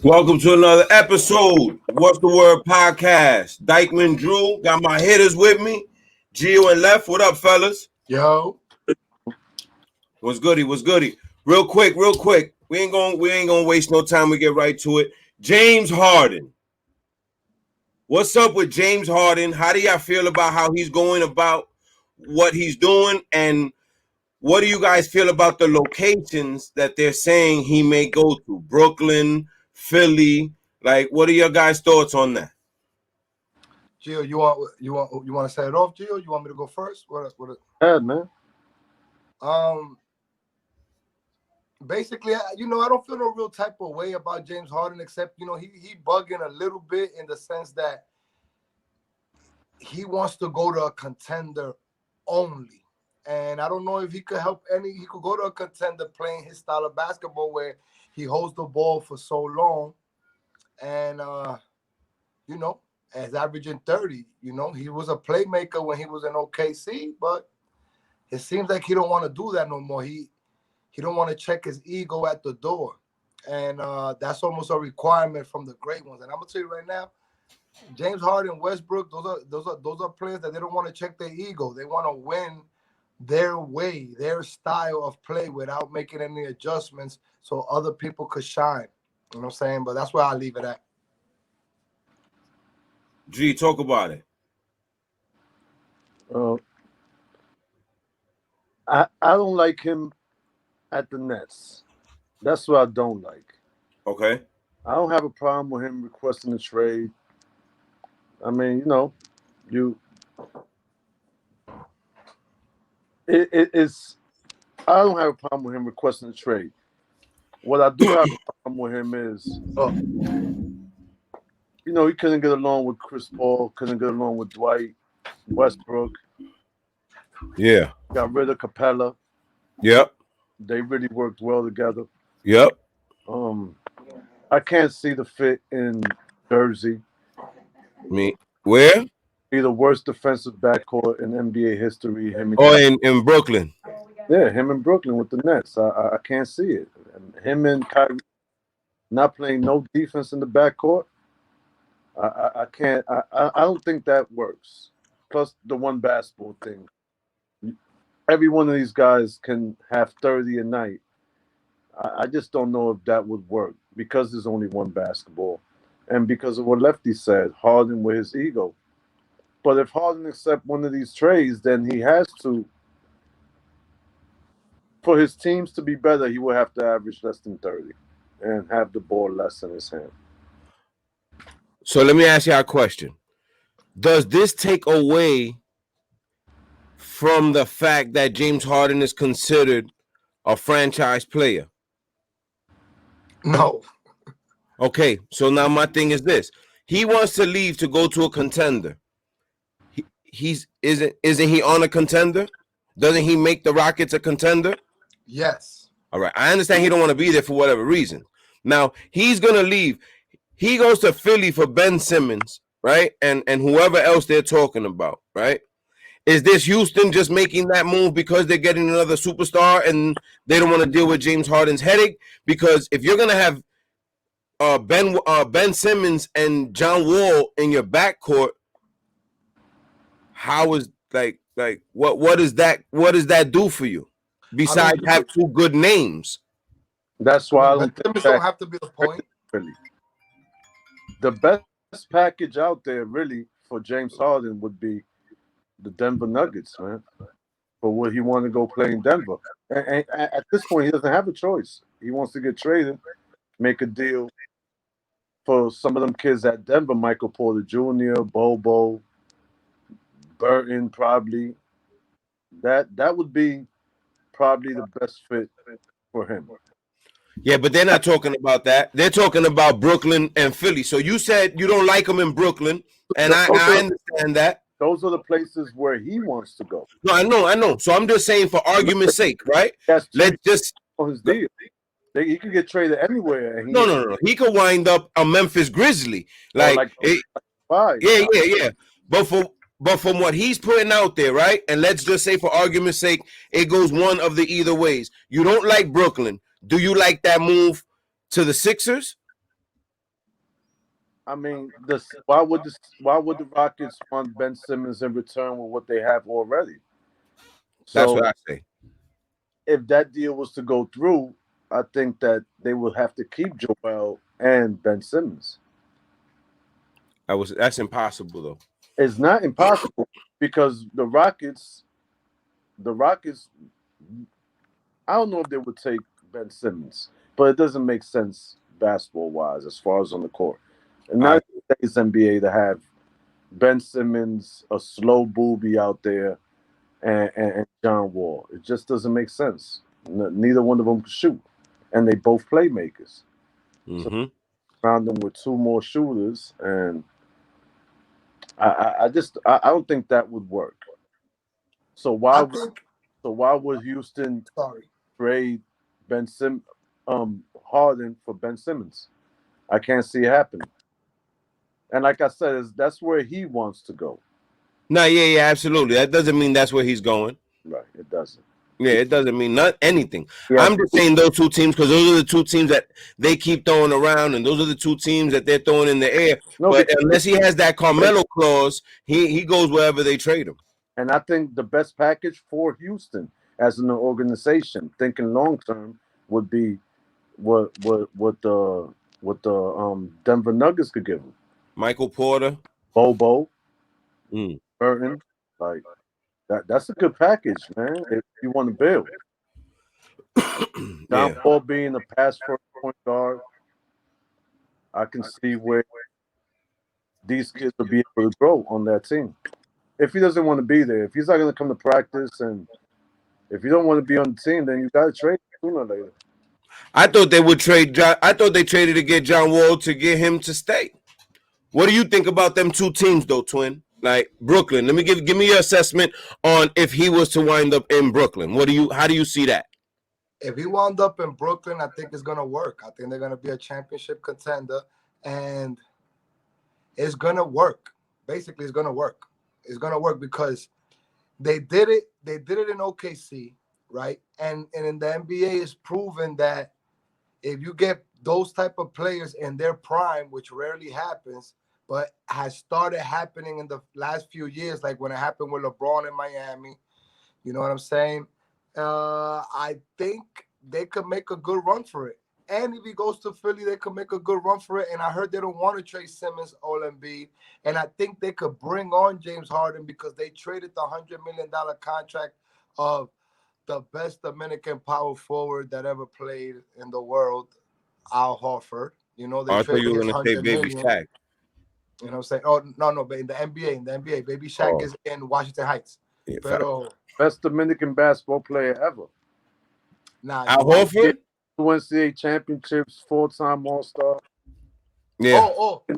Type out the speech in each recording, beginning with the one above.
Welcome to another episode. What's the Word podcast? Dykeman Drew got my hitters with me. Gio and Left. What up, fellas? Yo, What's goody? What's goody? Real quick. We ain't gonna waste no time. We get right to it. James Harden. What's up with James Harden? How do y'all feel about how he's going about what he's doing? And what do you guys feel about the locations that they're saying he may go to? Brooklyn, Philly. Like, what are your guys' thoughts on that? Gio, you want to set it off, Gio? You want me to go first? What? Yeah, man. Basically, I don't feel no real type of way about James Harden, except he bugging a little bit in the sense that he wants to go to a contender only, and I don't know if he could help any. He could go to a contender playing his style of basketball where he holds the ball for so long, and as averaging 30. He was a playmaker when he was in OKC, but it seems like he don't want to do that no more. He don't want to check his ego at the door, and that's almost a requirement from the great ones. And I'm gonna tell you right now, James Harden, Westbrook, those are players that they don't want to check their ego. They want to win their way, their style of play without making any adjustments so other people could shine. You know what I'm saying? But that's where I leave it at. G, talk about it. I don't like him at the Nets. That's what I don't like. Okay. I don't have a problem with him requesting a trade. I mean, it's. I don't have a problem with him requesting a trade. What I do have a problem with him is, he couldn't get along with Chris Paul, couldn't get along with Dwight, Westbrook. Yeah. Got rid of Capella. Yep. They really worked well together. Yep. I can't see the fit in Jersey. Me. Where? Be the worst defensive backcourt in NBA history. In Brooklyn. Yeah, him in Brooklyn with the Nets. I can't see it. Him and Kyrie not playing no defense in the backcourt. I can't. I don't think that works. Plus the one basketball thing. Every one of these guys can have 30 a night. I just don't know if that would work because there's only one basketball. And because of what Lefty said, Harden with his ego. But if Harden accepts one of these trades, then he has to, for his teams to be better, he will have to average less than 30 and have the ball less in his hand. So let me ask you a question. Does this take away from the fact that James Harden is considered a franchise player? No. Okay, so now my thing is this. He wants to leave to go to a contender. Isn't he on a contender? Doesn't he make the Rockets a contender? Yes. All right. I understand he don't want to be there for whatever reason. Now, he's going to leave. He goes to Philly for Ben Simmons, right? And whoever else they're talking about, right? Is this Houston just making that move because they're getting another superstar and they don't want to deal with James Harden's headache? Because if you're going to have Ben Simmons and John Wall in your backcourt, how is what does that do for you besides have two good names? That's why I don't think that don't have to be the point. Really. The best package out there really for James Harden would be the Denver Nuggets, man. For what he want to go play in Denver. And at this point, he doesn't have a choice. He wants to get traded, make a deal for some of them kids at Denver, Michael Porter Jr., Bobo, Burton, probably. That would be probably the best fit for him. Yeah, but they're not talking about that. They're talking about Brooklyn and Philly. So you said you don't like him in Brooklyn, and I understand that. Those are the places where he wants to go. No, I know. So I'm just saying for argument's sake, right? Let's just on his deal. He could get traded anywhere. No. He could wind up a Memphis Grizzly. Yeah. But from what he's putting out there, right? And let's just say for argument's sake, it goes one of the either ways. You don't like Brooklyn. Do you like that move to the Sixers? I mean, why would the Rockets want Ben Simmons in return with what they have already? That's So what I say. if that deal was to go through, I think that they would have to keep Joel and Ben Simmons. That's impossible though. It's not impossible because the Rockets, I don't know if they would take Ben Simmons, but it doesn't make sense basketball wise as far as on the court. And I not in today's NBA to have Ben Simmons, a slow booby out there, and John Wall. It just doesn't make sense. Neither one of them can shoot, and they both playmakers. So mm-hmm. around them with two more shooters, and I don't think that would work. So I why think. so why would Houston Sorry. trade Ben Sim Harden for Ben Simmons? I can't see it happening. And like I said, that's where he wants to go. No, yeah, absolutely. That doesn't mean that's where he's going. Right. It doesn't. Yeah, it doesn't mean not anything. Yeah. I'm just saying those two teams because those are the two teams that they keep throwing around, and those are the two teams that they're throwing in the air. No, But because unless he has that Carmelo clause, he goes wherever they trade him. and I think the best package for Houston as an organization, thinking long term, would be what the Denver Nuggets could give him. Michael Porter. Bobo, Mm. Burton, like that's a good package, man. If you want to build. John Yeah. Paul being a pass first point guard, I can see where these kids will be able to grow on that team. If he doesn't want to be there, if he's not going to come to practice, and if you don't want to be on the team, then you got to trade sooner or later. I thought they would trade John. I thought they traded to get John Wall to get him to stay. What do you think about them two teams, though, Twin? Like Brooklyn. Let me give me your assessment on if he was to wind up in Brooklyn. How do you see that? If he wound up in Brooklyn, I think it's gonna work. I think they're gonna be a championship contender, and it's gonna work. Basically, it's gonna work. It's gonna work because they did it. They did it in OKC, right? And in the NBA, it's proven that if you get those type of players in their prime, which rarely happens, but has started happening in the last few years, like when it happened with LeBron in Miami. You know what I'm saying? I think they could make a good run for it. And if he goes to Philly, they could make a good run for it. And I heard they don't want to trade Simmons or Embiid. And I think they could bring on James Harden because they traded the $100 million contract of the best Dominican power forward that ever played in the world, Al Horford. You know, they I thought traded you were his gonna say 100 Baby million. Shaq. You know what I'm saying? Oh, no, but in the NBA, Baby Shaq is in Washington Heights. Yeah, Pero, Best Dominican basketball player ever. nah, Al Horford? 2 NCAA championships, 4-time All-Star. Yeah.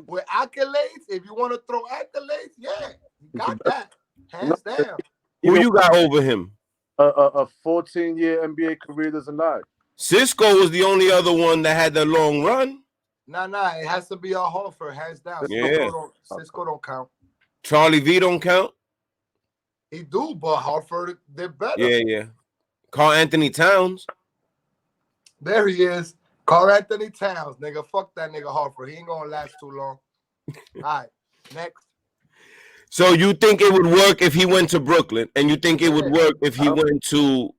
with accolades, if you want to throw accolades, yeah, you got that. Hands down. Who you got over him? A 14-year NBA career doesn't lie. Cisco was the only other one that had the long run. Nah, it has to be Al Horford, hands down. Yeah. Cisco don't count. Charlie V don't count. He do, but Horford did better. Yeah. Carl Anthony Towns. There he is. Carl Anthony Towns, nigga. Fuck that nigga Horford. He ain't gonna last too long. All right, next. So you think it would work if he went to Brooklyn, and you think it would work if he went to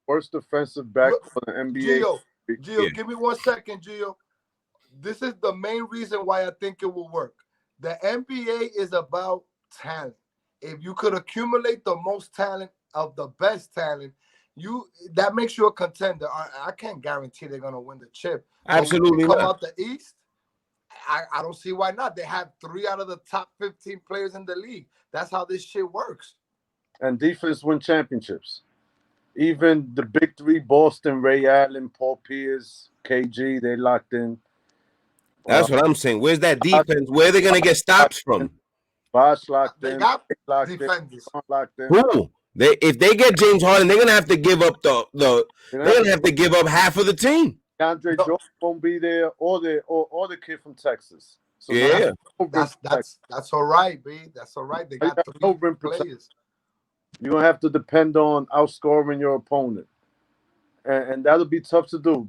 worst defensive back for the NBA. Gio, give me 1 second, Gio. This is the main reason why I think it will work. The NBA is about talent. If you could accumulate the most talent of the best talent, that makes you a contender. I can't guarantee they're gonna win the chip. Absolutely come not. out the East. I don't see why not. They have 3 out of the top 15 players in the league. That's how this shit works. And defense win championships. Even the big 3, Boston, Ray Allen, Paul Pierce, KG, they locked in. That's what I'm saying. Where's that defense? Where are they gonna get stops from? Bosh locked in. They got locked defenders. Locked in. Who? If they get James Harden, they're gonna have to give up they're gonna have to give up half of the team. Andre Jordan won't be there, or the kid from Texas. So yeah, that's all right, B. That's all right. They got 3 players. You're gonna have to depend on outscoring your opponent, and that'll be tough to do.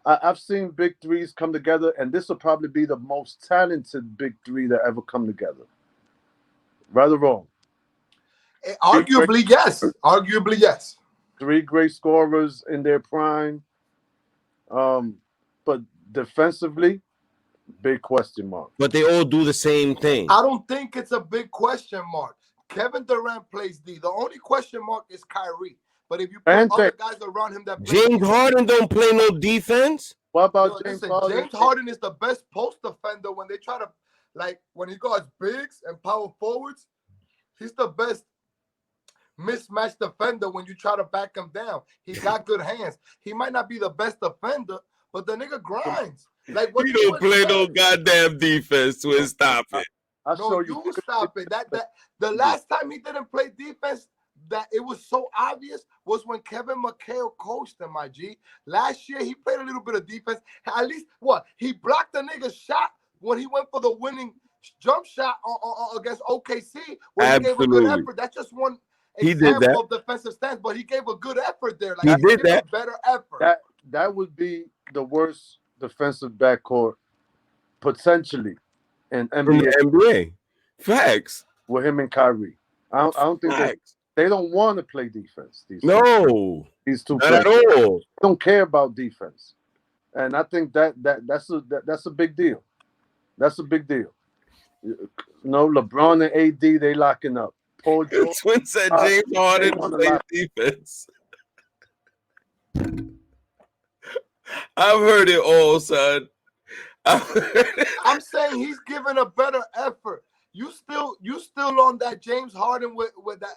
I've seen big threes come together, and this will probably be the most talented big three that ever come together. Right or wrong? Arguably, yes. Arguably, yes. Three great scorers in their prime. But defensively, big question mark. But they all do the same thing. I don't think it's a big question mark. Kevin Durant plays D. The only question mark is Kyrie. But if you put other guys around him that play James Harden don't play no defense. What about James Harden? James Harden is the best post defender when they try to, like, when he guards bigs and power forwards, he's the best mismatch defender when you try to back him down. He got good hands. He might not be the best defender, but the nigga grinds. Like, what you don't play no goddamn defense to stop it. I'll show you stop it. That the last time he didn't play defense, that it was so obvious, was when Kevin McHale coached him, my G. Last year, he played a little bit of defense. At least, he blocked the nigga's shot when he went for the winning jump shot against OKC, where he gave a good effort. That's just one example of defensive stance, but he gave a good effort there. Like, he did that. A better effort. That would be the worst defensive backcourt potentially in NBA. Facts. With him and Kyrie. I don't think they don't want to play defense. These two not at all. They don't care about defense, and I think that's a big deal. That's a big deal. LeBron and AD, they locking up. Paul George, Twin said James Harden plays defense. I've heard it all, son. I'm saying he's giving a better effort. You still on that James Harden with that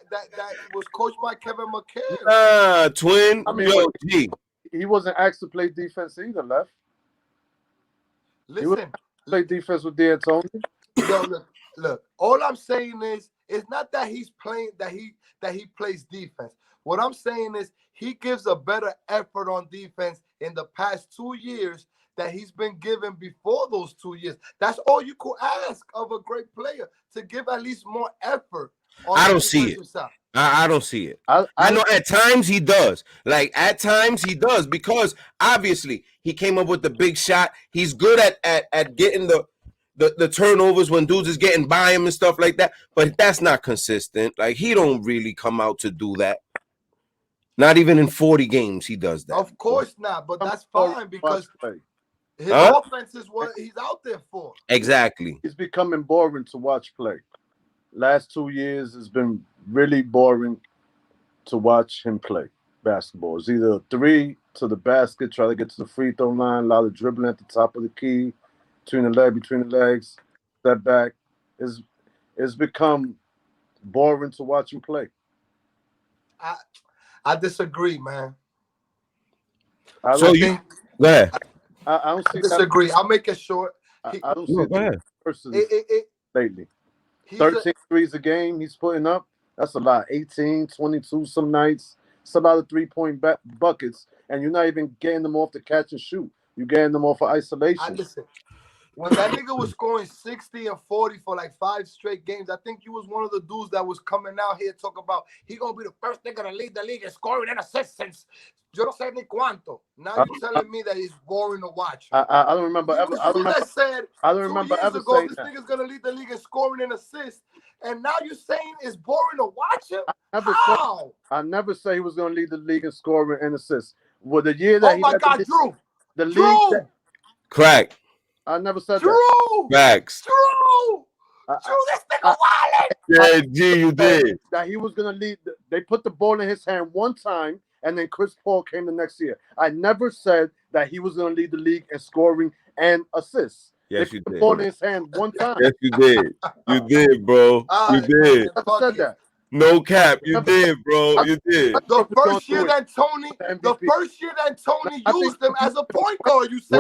was coached by Kevin McHale. Twin. I mean, he wasn't asked to play defense either, left. Listen, play defense with D'Antoni. Look. All I'm saying is, it's not that he's playing that he plays defense. What I'm saying is, he gives a better effort on defense in the past 2 years that he's been given before those 2 years. That's all you could ask of a great player, to give at least more effort. I don't see it. I don't see it. I know at times he does. Because obviously he came up with the big shot. He's good at getting the turnovers when dudes is getting by him and stuff like that. But that's not consistent. Like, he don't really come out to do that. Not even in 40 games he does that. Of course not, but that's fine because his offense is what he's out there for. Exactly. It's becoming boring to watch play. Last 2 years has been really boring to watch him play basketball. It's either three to the basket, try to get to the free throw line, a lot of dribbling at the top of the key, between the legs, step back. It's become boring to watch him play. I disagree, man. Go ahead. I don't see disagree. I'll make it short. I don't see that lately. 13 threes a game he's putting up. That's a lot. 18, 22 some nights. It's a lot of 3-point buckets, and you're not even getting them off the catch and shoot. You're getting them off of isolation. Listen, when that nigga was scoring 60 and 40 for like 5 straight games, I think you was one of the dudes that was coming out here talking about he gonna be the first nigga to lead the league in scoring and assists since yo no sé ni cuánto. Now you're telling me that he's boring to watch. I don't remember ever. I don't remember ever saying this nigga's gonna lead the league in scoring and assists, and now you're saying it's boring to watch him. I never say he was gonna lead the league in scoring and assists. Well, the year that Drew, league, crack. I never said that. Facts. Drew, this nigga wildin'. Yeah, G, you did. That he was gonna lead. They put the ball in his hand one time, and then Chris Paul came the next year. I never said that he was gonna lead the league in scoring and assists. Yes, they you put did. The ball in his hand one time. Yes, you did. You did, bro. You did. I said that. No cap, you did, bro. You did. The first year that Tony used him as a point guard, you said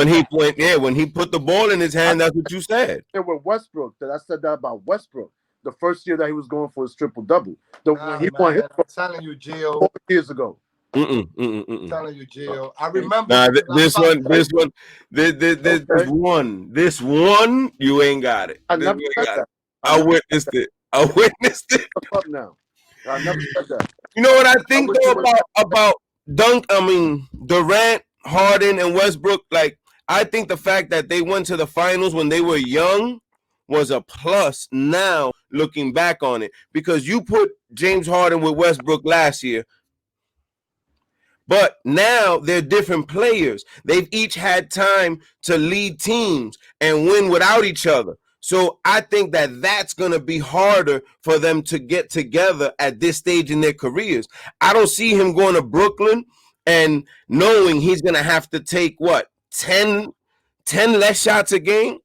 when he put the ball in his hand, that's what you said. It was Westbrook that I said that about Westbrook. The first year that he was going for his triple double. When he won his I'm telling you, Gio. 4 years ago. I'm telling you, Gio. I remember. Nah, this one, you ain't got it. I never said that. I witnessed it. Up now. I never said that. You know what I think though about Durant Harden and Westbrook, like I think the fact that they went to the finals when they were young was a plus now looking back on it, because you put James Harden with Westbrook last year, but now they're different players. They've each had time to lead teams and win without each other. So I think that that's going to be harder for them to get together at this stage in their careers. I don't see him going to Brooklyn and knowing he's going to have to take what, 10 less shots a game,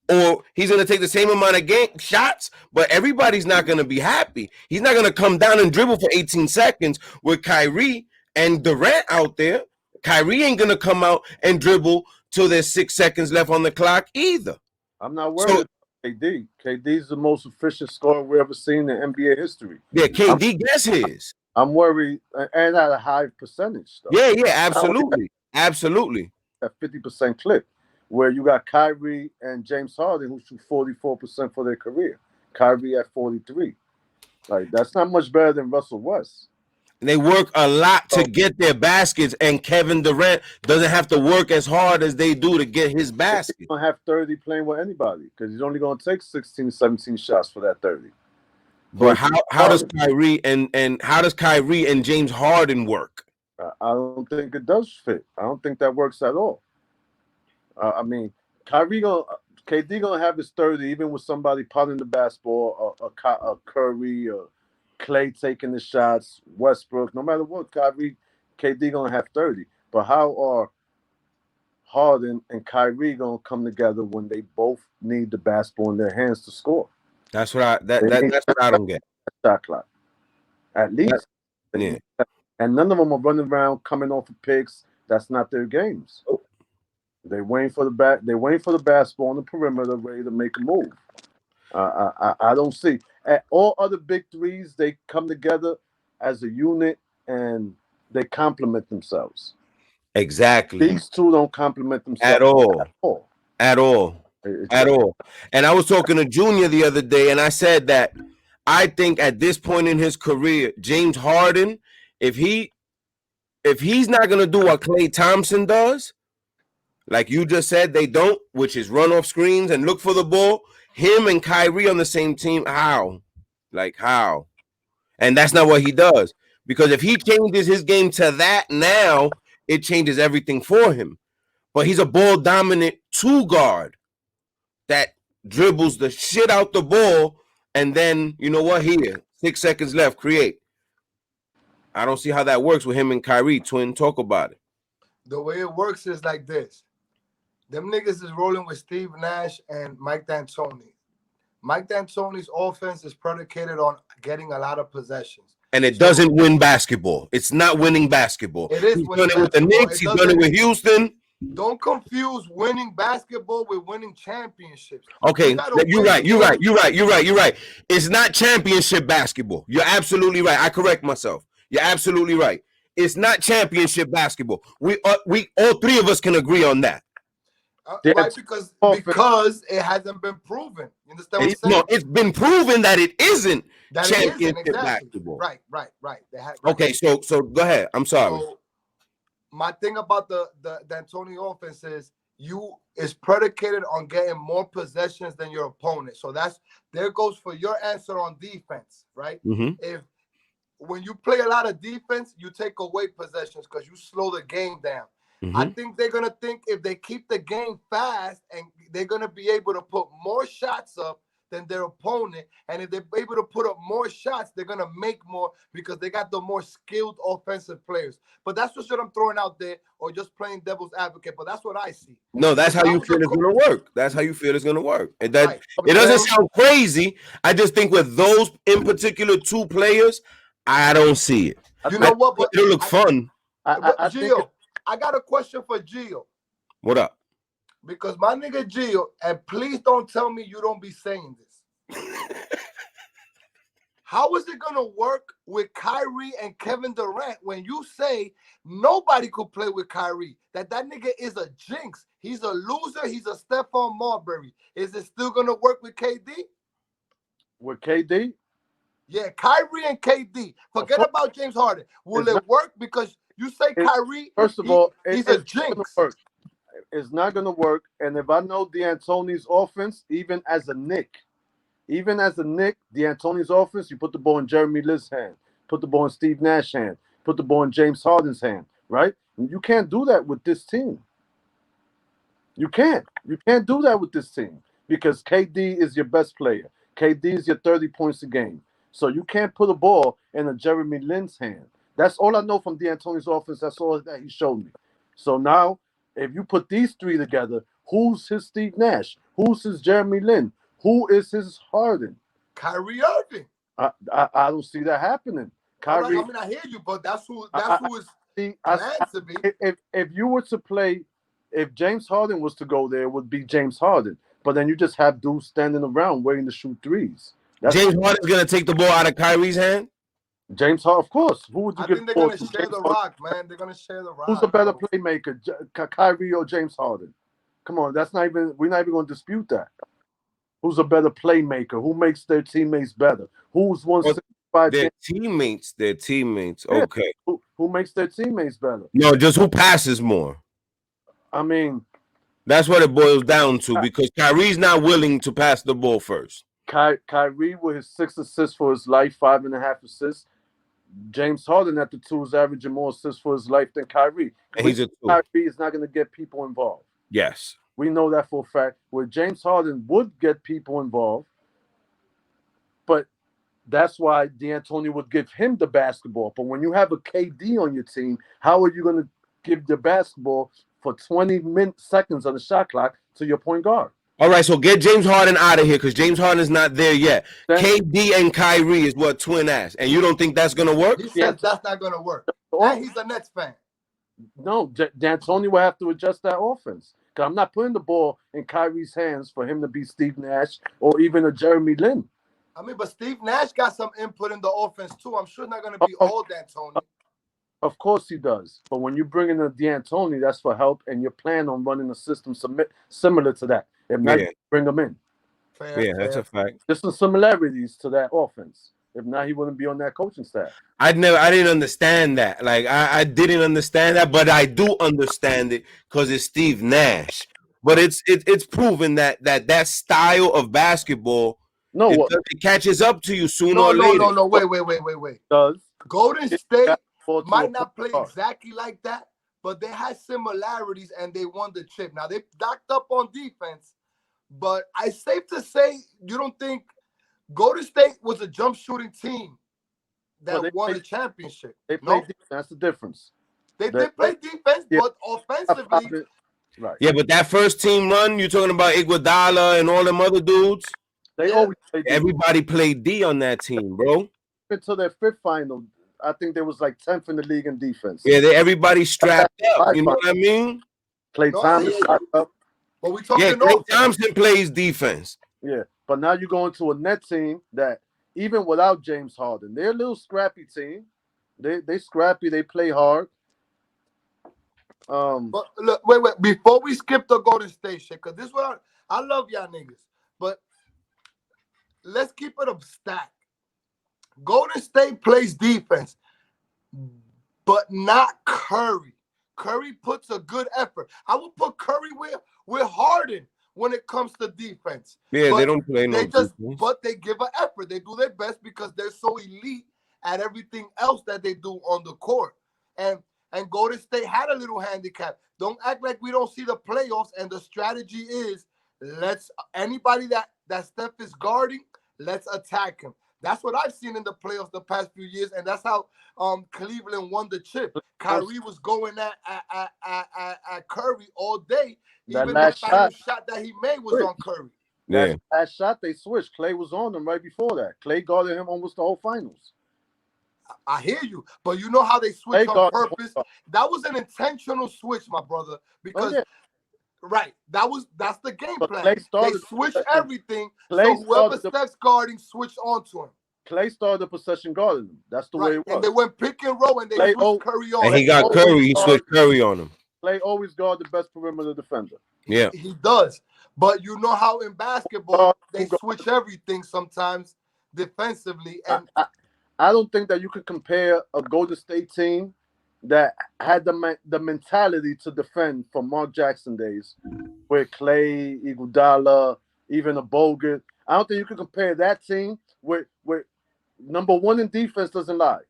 or he's going to take the same amount of shots, but everybody's not going to be happy. He's not going to come down and dribble for 18 seconds with Kyrie and Durant out there. Kyrie ain't going to come out and dribble till there's 6 seconds left on the clock either. I'm not worried about KD. KD's the most efficient scorer we ever seen in NBA history. Yeah, KD gets his. I'm worried, and at a high percentage, though. Yeah, absolutely. Absolutely. At 50% clip, where you got Kyrie and James Harden who shoot 44% for their career. Kyrie at 43. Like, that's not much better than Russell West. They work a lot to get their baskets, and Kevin Durant doesn't have to work as hard as they do to get his basket. He don't have 30 playing with anybody because he's only going to take 16, 17 shots for that 30. But how does Kyrie and James Harden work? I don't think it does fit. I don't think that works at all. I mean, KD gonna have his 30, even with somebody potting the basketball, a Curry, Clay taking the shots, Westbrook. No matter what, KD gonna have 30. But how are Harden and Kyrie gonna come together when they both need the basketball in their hands to score? That's what I don't get. Shot clock, at least. Yeah. And none of them are running around coming off of picks. That's not their games. Oh. They're waiting for the basketball on the perimeter, ready to make a move. I don't see. At all other big threes, they come together as a unit and they complement themselves. Exactly. These two don't complement themselves at all. At all. And I was talking to Junior the other day, and I said that I think at this point in his career, James Harden, if he's not gonna do what Klay Thompson does, like you just said, they don't, which is run off screens and look for the ball. Him and Kyrie on the same team, how? Like how? And that's not what he does. Because if he changes his game to that now, it changes everything for him. But he's a ball dominant two guard that dribbles the shit out the ball, and then you know what? Here, 6 seconds left, create. I don't see how that works with him and Kyrie. Twin, talk about it. The way it works is like this. Them niggas is rolling with Steve Nash and Mike D'Antoni. Mike D'Antoni's offense is predicated on getting a lot of possessions. And it doesn't win basketball. It's not winning basketball. It is. He's done it with the Knicks. He's done it with Houston. Don't confuse winning basketball with winning championships. Okay, you're right. It's not championship basketball. You're absolutely right. I correct myself. You're absolutely right. It's not championship basketball. We all three of us can agree on that. Right, because it hasn't been proven. You understand what I'm saying? No, it's been proven that it isn't championship basketball. Right. Okay, so go ahead. I'm sorry. So, my thing about the D'Antoni offense is is predicated on getting more possessions than your opponent. So there goes for your answer on defense, right? Mm-hmm. When you play a lot of defense, you take away possessions because you slow the game down. Mm-hmm. I think they're going to think if they keep the game fast and they're going to be able to put more shots up than their opponent. And if they're able to put up more shots, they're going to make more because they got the more skilled offensive players. But that's what I'm throwing out there, or just playing devil's advocate. But that's what I see. No, that's how you feel it's going to work. That's how you feel it's going to work. It doesn't sound crazy. I just think with those in particular two players, I don't see it. You know what? But it'll look fun. Gio, I got a question for Gio. What up? Because my nigga Gio, and please don't tell me you don't be saying this. How is it going to work with Kyrie and Kevin Durant when you say nobody could play with Kyrie? That nigga is a jinx. He's a loser. He's a Stephon Marbury. Is it still going to work with KD? With KD? Yeah, Kyrie and KD. Forget about James Harden. Will it work? Because You say Kyrie, First of all, he's a it's not gonna jinx. work. It's not gonna work. And if I know D'Antoni's offense, even as a Knick, D'Antoni's offense, you put the ball in Jeremy Lin's hand, put the ball in Steve Nash's hand, put the ball in James Harden's hand, right? And you can't do that with this team. You can't. You can't do that with this team because KD is your best player. KD is your 30 points a game. So you can't put a ball in a Jeremy Lin's hand. That's all I know from D'Antoni's offense. That's all that he showed me. So now, if you put these three together, who's his Steve Nash? Who's his Jeremy Lin? Who is his Harden? Kyrie Irving. I don't see that happening. Kyrie, Right, I mean, I hear you, but that's who is see, planned to be. if you were to play, if James Harden was to go there, it would be James Harden. But then you just have dudes standing around waiting to shoot threes. James Harden's gonna take the ball out of Kyrie's hand. James Harden, of course. Who would you I give think they're the ball gonna to? share James the Harden? rock, man. They're gonna share the rock. Who's a better playmaker, Kyrie or James Harden? Come on, that's not even. We're not even going to dispute that. Who's a better playmaker? Who makes their teammates better? Who's 165? Their teammates. Yeah. Okay. Who makes their teammates better? No, just who passes more. I mean, that's what it boils down to because Kyrie's not willing to pass the ball first. Kyrie with his 6 assists for his life, 5.5 assists. James Harden at the 2 is averaging more assists for his life than Kyrie. And he's a 2. Kyrie is not going to get people involved. Yes. We know that for a fact. Where James Harden would get people involved, but that's why D'Antoni would give him the basketball. But when you have a KD on your team, how are you going to give the basketball for 20 seconds on the shot clock to your point guard? All right, so get James Harden out of here because James Harden is not there yet. KD and Kyrie is what twin ass, and you don't think that's gonna work? He says that's not gonna work. And he's a Nets fan. No, D'Antoni will have to adjust that offense. Because I'm not putting the ball in Kyrie's hands for him to be Steve Nash or even a Jeremy Lin. I mean, but Steve Nash got some input in the offense too. I'm sure it's not gonna be all D'Antoni. Of course he does. But when you bring in a D'Antoni, that's for help, and you plan on running a system similar to that. If not, bring him in. Fair. That's a fact. There's some similarities to that offense. If not, he wouldn't be on that coaching staff. I didn't understand that. Like I didn't understand that, but I do understand it because it's Steve Nash. But it's proven that style of basketball, it catches up to you sooner or later. No. Wait. Does Golden State might not play exactly like that, but they had similarities and they won the chip. Now they docked up on defense, but it's safe to say you don't think Golden State was a jump shooting team that won the championship. They played defense. That's the difference. They did play defense, but offensively. Right. Yeah, but that first team run, you're talking about Iguodala and all them other dudes. They always played defense. Everybody played D on that team, bro. Until their 5th final, I think they was like 10th in the league in defense. Yeah, everybody strapped up. You know what I mean? Klay Thompson strapped up. But we talking Klay Thompson plays defense. Yeah, but now you go into a net team that even without James Harden, they're a little scrappy team. They scrappy. They play hard. But look, wait. Before we skip the Golden State shit, because this is what I love y'all niggas, but let's keep it a stack. Golden State plays defense, but not Curry. Curry puts a good effort. I would put Curry with Harden when it comes to defense. Yeah, they don't play no defense. But they give an effort. They do their best because they're so elite at everything else that they do on the court. And Golden State had a little handicap. Don't act like we don't see the playoffs. And the strategy is anybody that Steph is guarding, let's attack him. That's what I've seen in the playoffs the past few years, and that's how Cleveland won the chip. Kyrie was going at Curry all day. Even the final shot that he made was on Curry. Yeah. That shot they switched. Klay was on them right before that. Klay guarded him almost the whole finals. I hear you, but you know how they switched on purpose? That was an intentional switch, my brother, because right, that's the game plan. They switched everything, so whoever Steph's guarding switched onto him. Klay started the possession guarding him. That's the way it was. And they went pick and roll, and they switched Curry on. And he got Curry. He switched Curry on him. Klay always guard the best perimeter defender. Yeah, he does. But you know how in basketball they switch everything sometimes defensively, and I don't think that you could compare a Golden State team that had the mentality to defend from Mark Jackson days, with Clay, Iguodala, even a Bogut. I don't think you can compare that team with number one in defense doesn't lie.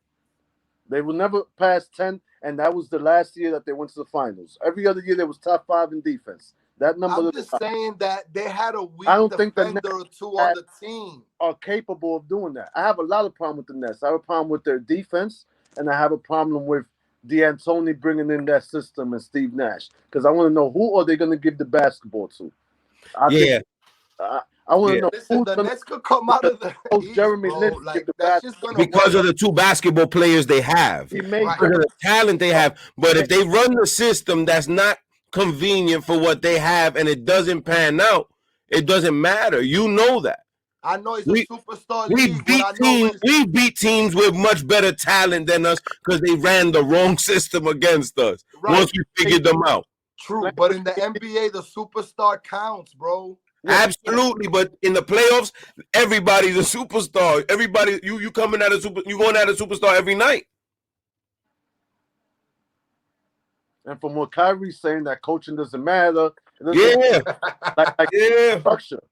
They will never pass 10, and that was the last year that they went to the finals. Every other year, they was top 5 in defense. That number. I'm just saying that they had a weak I don't think the defender or Nets two on the team. are capable of doing that. I have a lot of problem with the Nets. I have a problem with their defense, and I have a problem with D'Antoni bringing in that system and Steve Nash, because I want to know who are they going to give the basketball to. I think I want to know. Listen, the Nets could come out of the East, Jeremy bro. Lin Like the that's just gonna because work. of the two basketball players they have, He made because of the talent they have. But if they run the system that's not convenient for what they have and it doesn't pan out, it doesn't matter. You know that. I know it's a superstar league. We beat teams with much better talent than us because they ran the wrong system against us. Right. Once we figured them out. True, but in the NBA, the superstar counts, bro. Absolutely, but in the playoffs, everybody's a superstar. Everybody, you coming at you going at a superstar every night. And from what Kyrie's saying, that coaching doesn't matter. Yeah, structure.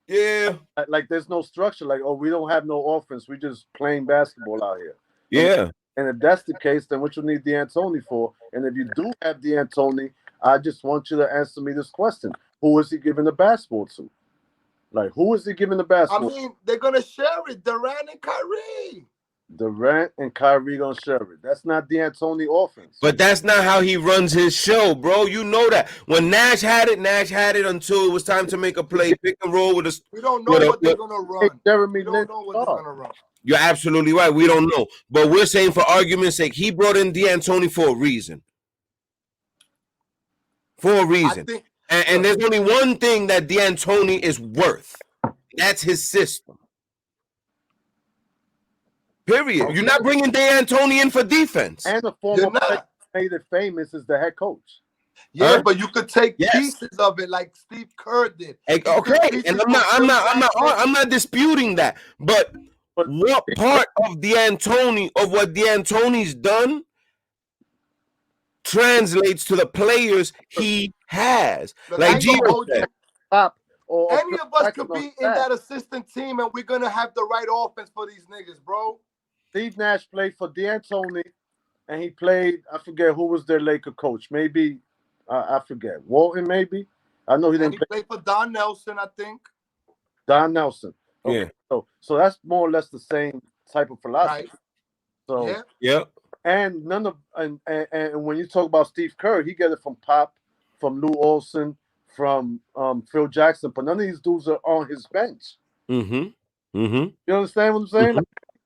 Yeah, like there's no structure. Like, oh, we don't have no offense. We just playing basketball out here. Yeah. And if that's the case, then what you need D'Antoni for? And if you do have D'Antoni, I just want you to answer me this question: who is he giving the basketball to? Like, who is he giving the basketball? I mean, they're gonna share it. Durant and Kyrie. Durant and Kyrie gonna share it. That's not D'Antoni offense. But that's not how he runs his show, bro. You know that. When Nash had it until it was time to make a play, pick and roll with a. We don't know what they're gonna run. Jeremy Lin. We don't know what they're gonna run. You're absolutely right. We don't know, but we're saying for argument's sake, he brought in D'Antoni for a reason. For a reason. And there's only one thing that D'Antoni is worth. That's his system. Period. Okay. You're not bringing D'Antoni in for defense. And the former player made it famous is the head coach. Yeah, but you could take pieces of it like Steve Kerr did. Okay, and I'm not disputing that. But what part of D'Antoni, of what D'Antoni's done, translates to the players he has? Like Gio said, any of us could be in that assistant team, and we're gonna have the right offense for these niggas, bro. Steve Nash played for D'Antoni, and he played. I forget who was their Laker coach. Maybe I forget Walton. Maybe I know he didn't. He played for Don Nelson, I think. Don Nelson. Okay. Yeah. So that's more or less the same type of philosophy. Right. So yeah. And none of and when you talk about Steve Kerr, he got it from Pop, from Lou Olson, from Phil Jackson, but none of these dudes are on his bench. Mm-hmm. You understand what I'm saying? Mm-hmm.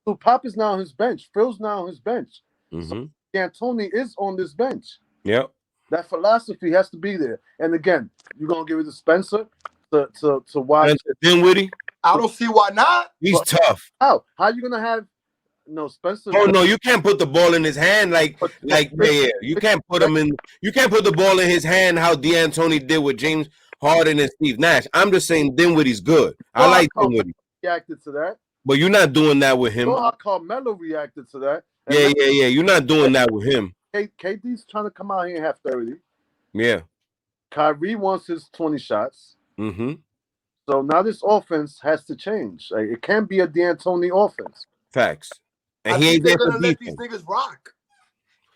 Like, Pop is now on his bench. Phil's now on his bench. Mm-hmm. So D'Antoni is on this bench. Yep. That philosophy has to be there. And again, you're gonna give it to Spencer to watch Dinwiddie. I don't see why not. He's tough. How you gonna have Spencer? Oh no, you can't put the ball in his hand like You can't put him in. You can't put the ball in his hand how D'Antoni did with James Harden and Steve Nash. I'm just saying Dinwiddie's good. I like Dinwiddie. Reacted to that, but you're not doing that with him. How Carmelo reacted to that? Yeah. You're not doing that with him. KD's trying to come out here and have 30. Yeah. Kyrie wants his 20 shots. Mm-hmm. So now this offense has to change. Like, it can't be a D'Antoni offense. Facts. And he ain't there for let these niggas rock.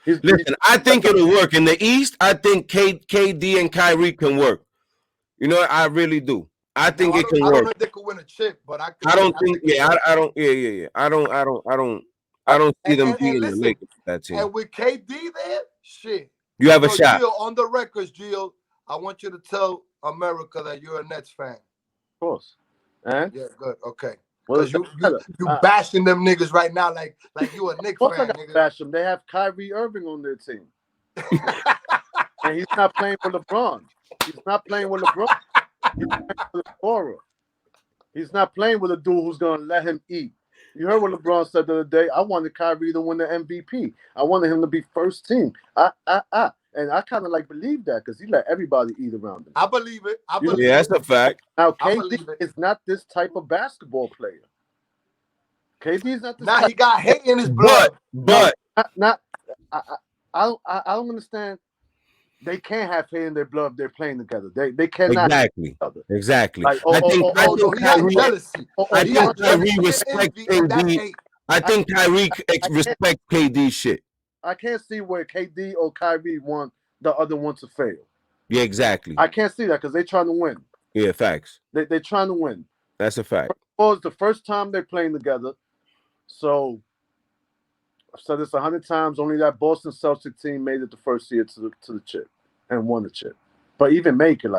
Listen, I think it'll work. In the East, I think KD and Kyrie can work. You know, I really do. I think it can work. I don't know if they could win a chip, but I don't think. I don't. Yeah. I don't see them beating the Lakers. That team. And with KD there, shit. You have a shot. Gio, on the records, Gio, I want you to tell America that you're a Nets fan. Of course. And? Yeah, good. Okay. Because you bashing them niggas right now like you a Knicks fan, nigga. Bash them. They have Kyrie Irving on their team. And he's not playing with LeBron. He's not playing with LeBron. He's playing with a scorer. He's not playing with a dude who's going to let him eat. You heard what LeBron said the other day. I wanted Kyrie to win the MVP. I wanted him to be first team. And I kind of like believe that because he let everybody eat around him. I believe it. Yeah, that's a fact. Now, KD is not this type of basketball player. KD is not this type. He got hate in his blood. But I don't understand. They can't have hate in their blood if they're playing together. They cannot hate Exactly. each other. Exactly. Like I No, no, think he had Kyrie jealousy. I He think had Kyrie jealousy and respects envy, and that's KD. hate. I think Kyrie I can't respects KD shit. I can't see where KD or Kyrie want the other one to fail. Yeah, exactly. I can't see that because they're trying to win. Yeah, facts. They're trying to win. That's a fact. Well, it's the first time they're playing together. So I've said this 100 times. Only that Boston Celtics team made it the first year to the chip and won the chip. But even make it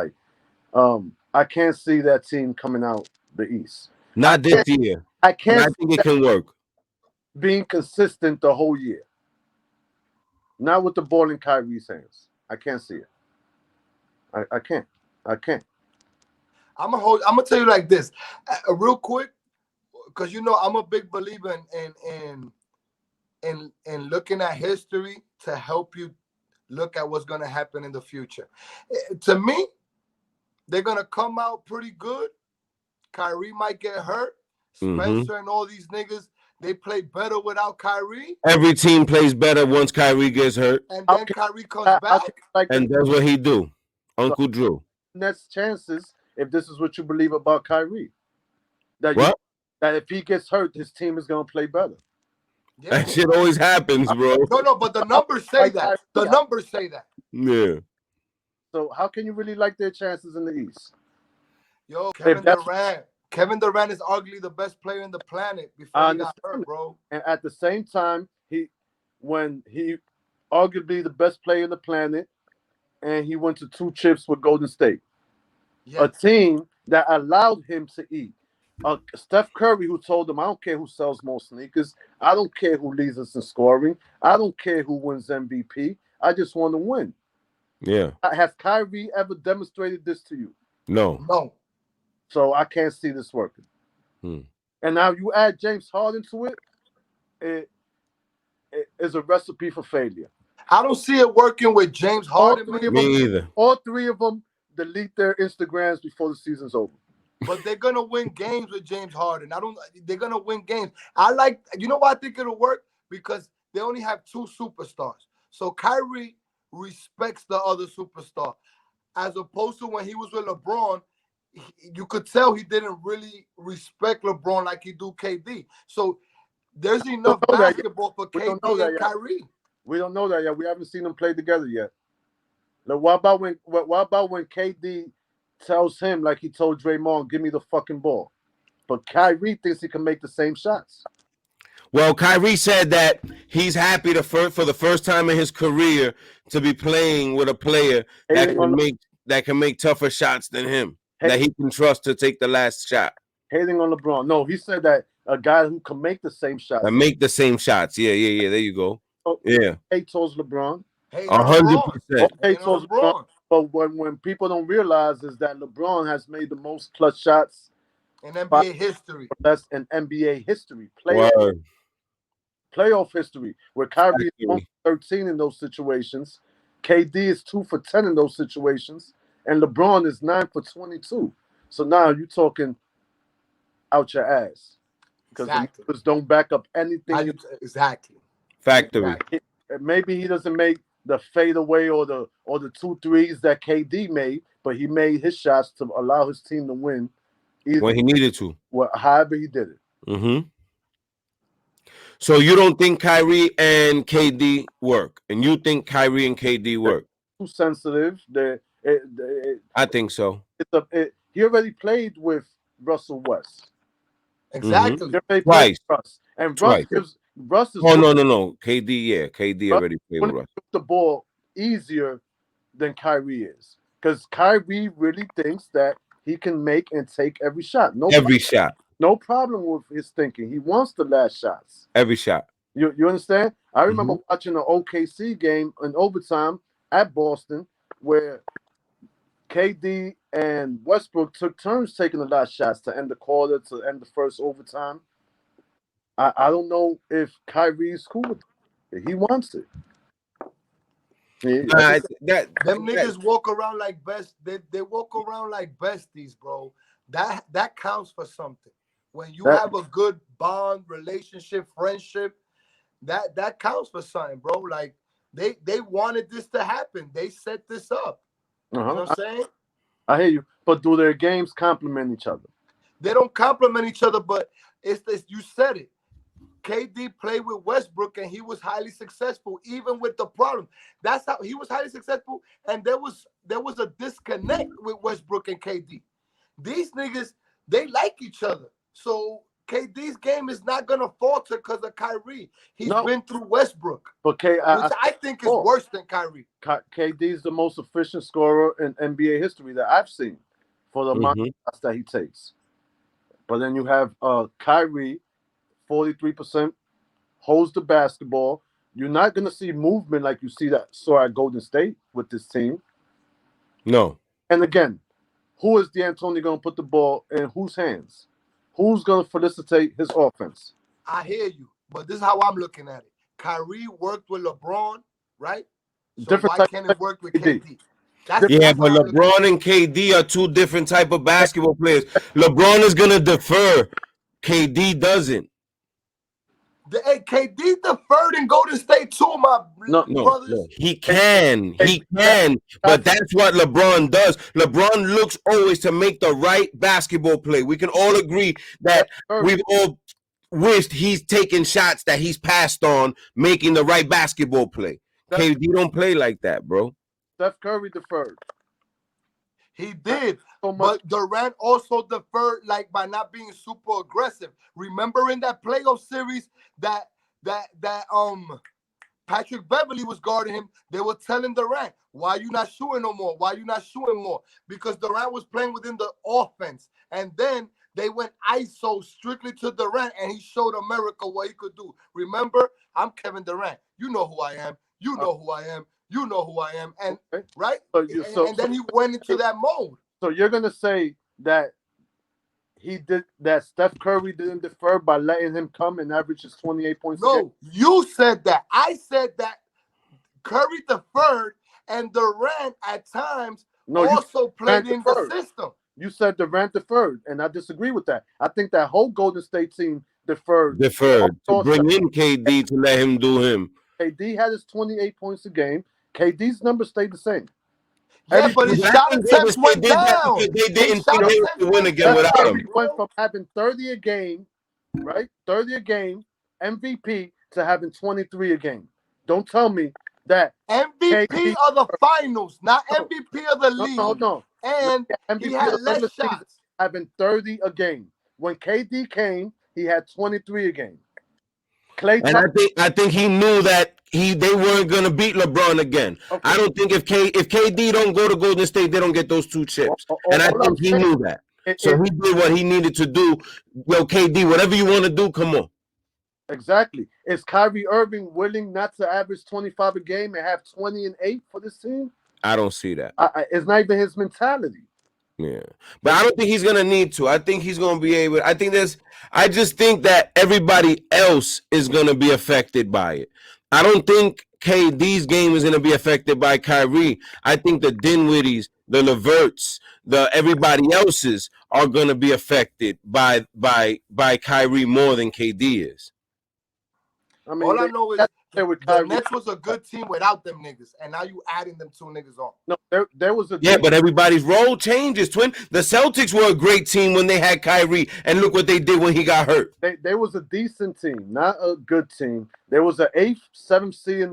I can't see that team coming out the East. Not this year, I but can't I see think it that can work. being consistent the whole year. Not with the ball in Kyrie's hands. I can't see it. I can't. I can't. I'm gonna tell you like this, real quick, because you know I'm a big believer in looking at history to help you look at what's gonna happen in the future. To me, they're gonna come out pretty good. Kyrie might get hurt. Hmm. Spencer and all these niggas, they play better without Kyrie. Every team plays better once Kyrie gets hurt, And How then can, Kyrie comes how back. can you like the and that's what he do. Uncle Drew. Nets' chances if this is what you believe about Kyrie? That you What? that if he gets hurt, his team is gonna play better. Yeah. That shit always happens, bro. No, but the numbers say Like that. The Kyrie. numbers say that. Yeah. So how can you really like their chances in the East? Yo, If that's Kevin Durant is arguably the best player in the planet before I he got hurt, understand, bro. and at the same time, when he arguably the best player in the planet, and he went to 2 chips with Golden State, a Yes. team that allowed him to eat. Steph Curry, who told him, "I don't care who sells more sneakers. I don't care who leads us in scoring. I don't care who wins MVP. I just want to win." Yeah. Has Kyrie ever demonstrated this to you? No. No. So I can't see this working. Hmm. And now you add James Harden to it, it is a recipe for failure. I don't see it working with James All Harden, three of Me them, either. all three of them delete their Instagrams before the season's over. but they're gonna win games with James Harden. They're gonna win games. You know why I think it'll work? Because they only have two superstars. So Kyrie respects the other superstar. As opposed to when he was with LeBron, you could tell he didn't really respect LeBron like he do KD. So there's enough basketball for We don't know KD that and yet. Kyrie. We don't know that yet. We haven't seen them play together yet. Now, what about when KD tells him, like he told Draymond, "Give me the fucking ball," but Kyrie thinks he can make the same shots. Well, Kyrie said that he's happy for the first time in his career to be playing with a player that can make tougher shots than him, that he can trust to take the last shot. Hating on LeBron. No, he said that a guy who can make the same shots. That make the same shots. Yeah. There you go. Yeah. Hate towards LeBron. 100%. Okay, towards LeBron. But when people don't realize is that LeBron has made the most clutch shots in NBA history. That's in NBA history. Playoff history, where Kyrie is 1 for 13 in those situations, KD is 2 for 10 in those situations, and LeBron is 9 for 22. So now you're talking out your ass because the numbers don't back up anything. Exactly. Factory. Maybe he doesn't make the fadeaway or the 2 threes that KD made, but he made his shots to allow his team to win. When he needed to. However he did it. Mm-hmm. So you don't think Kyrie and KD work, and you think Kyrie and KD work? Too sensitive. I think so. He already played with Russell West. Exactly. Mm-hmm. Twice. And Twice. Russ is. Oh no. KD, yeah, KD already played with Russ. The ball easier than Kyrie is, because Kyrie really thinks that he can make and take every shot. Shot. No problem with his thinking. He wants the last shots. Every shot. You understand? I remember watching an OKC game in overtime at Boston where KD and Westbrook took turns taking the last shots to end the quarter, to end the first overtime. I don't know if Kyrie's cool with it. He wants it. Them niggas walk around like they walk around like besties, bro. That counts for something. When you have a good bond, relationship, friendship, that counts for something, bro. Like They wanted this to happen. They set this up. You know what I'm saying? I hear you. But do their games complement each other? They don't complement each other, but it's this. You said it. KD played with Westbrook and he was highly successful, even with the problem. That's how he was highly successful, and there was a disconnect with Westbrook and KD. These niggas, they like each other. So KD's game is not gonna falter because of Kyrie. He's been through Westbrook, but which I think is worse than Kyrie. KD is the most efficient scorer in NBA history that I've seen for the amount of shots that he takes. But then you have Kyrie, 43%, holds the basketball. You're not going to see movement like you saw at Golden State with this team. No. And again, who is D'Antoni going to put the ball in whose hands? Who's going to felicitate his offense? I hear you, but this is how I'm looking at it. Kyrie worked with LeBron, right? So why can't it work with KD? But LeBron and KD are two different type of basketball players. LeBron is gonna defer. KD doesn't. KD deferred in Golden State too, my brothers. No. He can, but that's what LeBron does. LeBron looks always to make the right basketball play. We can all agree that we've all wished he's taken shots that he's passed on, making the right basketball play. KD don't play like that, bro. Steph Curry deferred. He did, but Durant also deferred, like by not being super aggressive. Remember in that playoff series that Patrick Beverly was guarding him. They were telling Durant, "Why you not shooting no more? Why you not shooting more?" Because Durant was playing within the offense, and then they went ISO strictly to Durant, and he showed America what he could do. Remember, I'm Kevin Durant. You know who I am. You know who I am. You know who I am. And right? And then he went into that mode. So you're gonna say that Steph Curry didn't defer by letting him come and average his 28 points a game? No, you said that. I said that Curry deferred and Durant at times also played in the system. You said Durant deferred, and I disagree with that. I think that whole Golden State team deferred. To bring in KD to let him do him. KD had his 28 points a game. KD's numbers stayed the same. Yeah, but his shot attempts went down. They didn't think they would win again without him. He went from having 30 a game, right? 30 a game, MVP, to having 23 a game. Don't tell me that MVP of the finals, not MVP of the league. No. And MVP he had less shots. Having 30 a game. When KD came, he had 23 a game. I think he knew that they weren't gonna beat LeBron again. Okay. I don't think if KD don't go to Golden State, they don't get those two chips. And I think he knew that. So he did what he needed to do. Yo, KD, whatever you want to do, come on. Exactly. Is Kyrie Irving willing not to average 25 a game and have 20 and 8 for this team? I don't see that. It's not even his mentality. Yeah, but I don't think he's gonna need to. I think he's gonna be able. I just think that everybody else is gonna be affected by it. I don't think KD's game is gonna be affected by Kyrie. I think the Dinwiddies, the Leverts, everybody else's are gonna be affected by Kyrie more than KD is. I mean, all I know is the Nets was a good team without them niggas, and now you adding them two niggas on. No, there was a but everybody's role changes, twin. The Celtics were a great team when they had Kyrie, and look what they did when he got hurt. There was a decent team, not a good team. There was an 8th, 7th seed in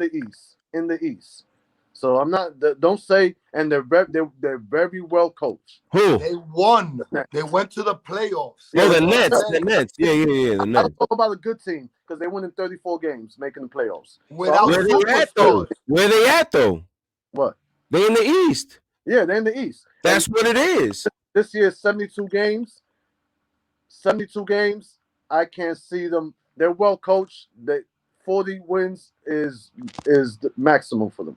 the East. So I'm not. Don't say. And they're very well coached. Who? They won. They went to the playoffs. Oh, the Nets. The Nets. Yeah. The Nets. I don't know about a good team because they won in 34 games, making the playoffs. Without where they at though? What? They in the East. Yeah, they're in the East. That's what it is. This year, 72 games. 72 games. I can't see them. They're well coached. 40 wins is the maximum for them.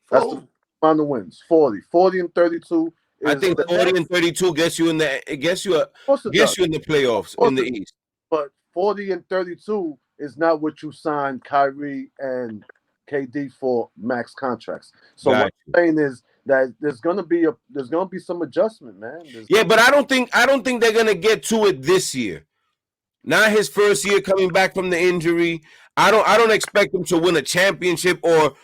That's the amount of wins. 40 and 32. I think 40 and 32 gets you in the in the playoffs in the East. But 40 and 32 is not what you signed Kyrie and KD for max contracts. So what I'm saying is that there's gonna be some adjustment, man. But I don't think they're gonna get to it this year. Not his first year coming back from the injury. I don't expect him to win a championship or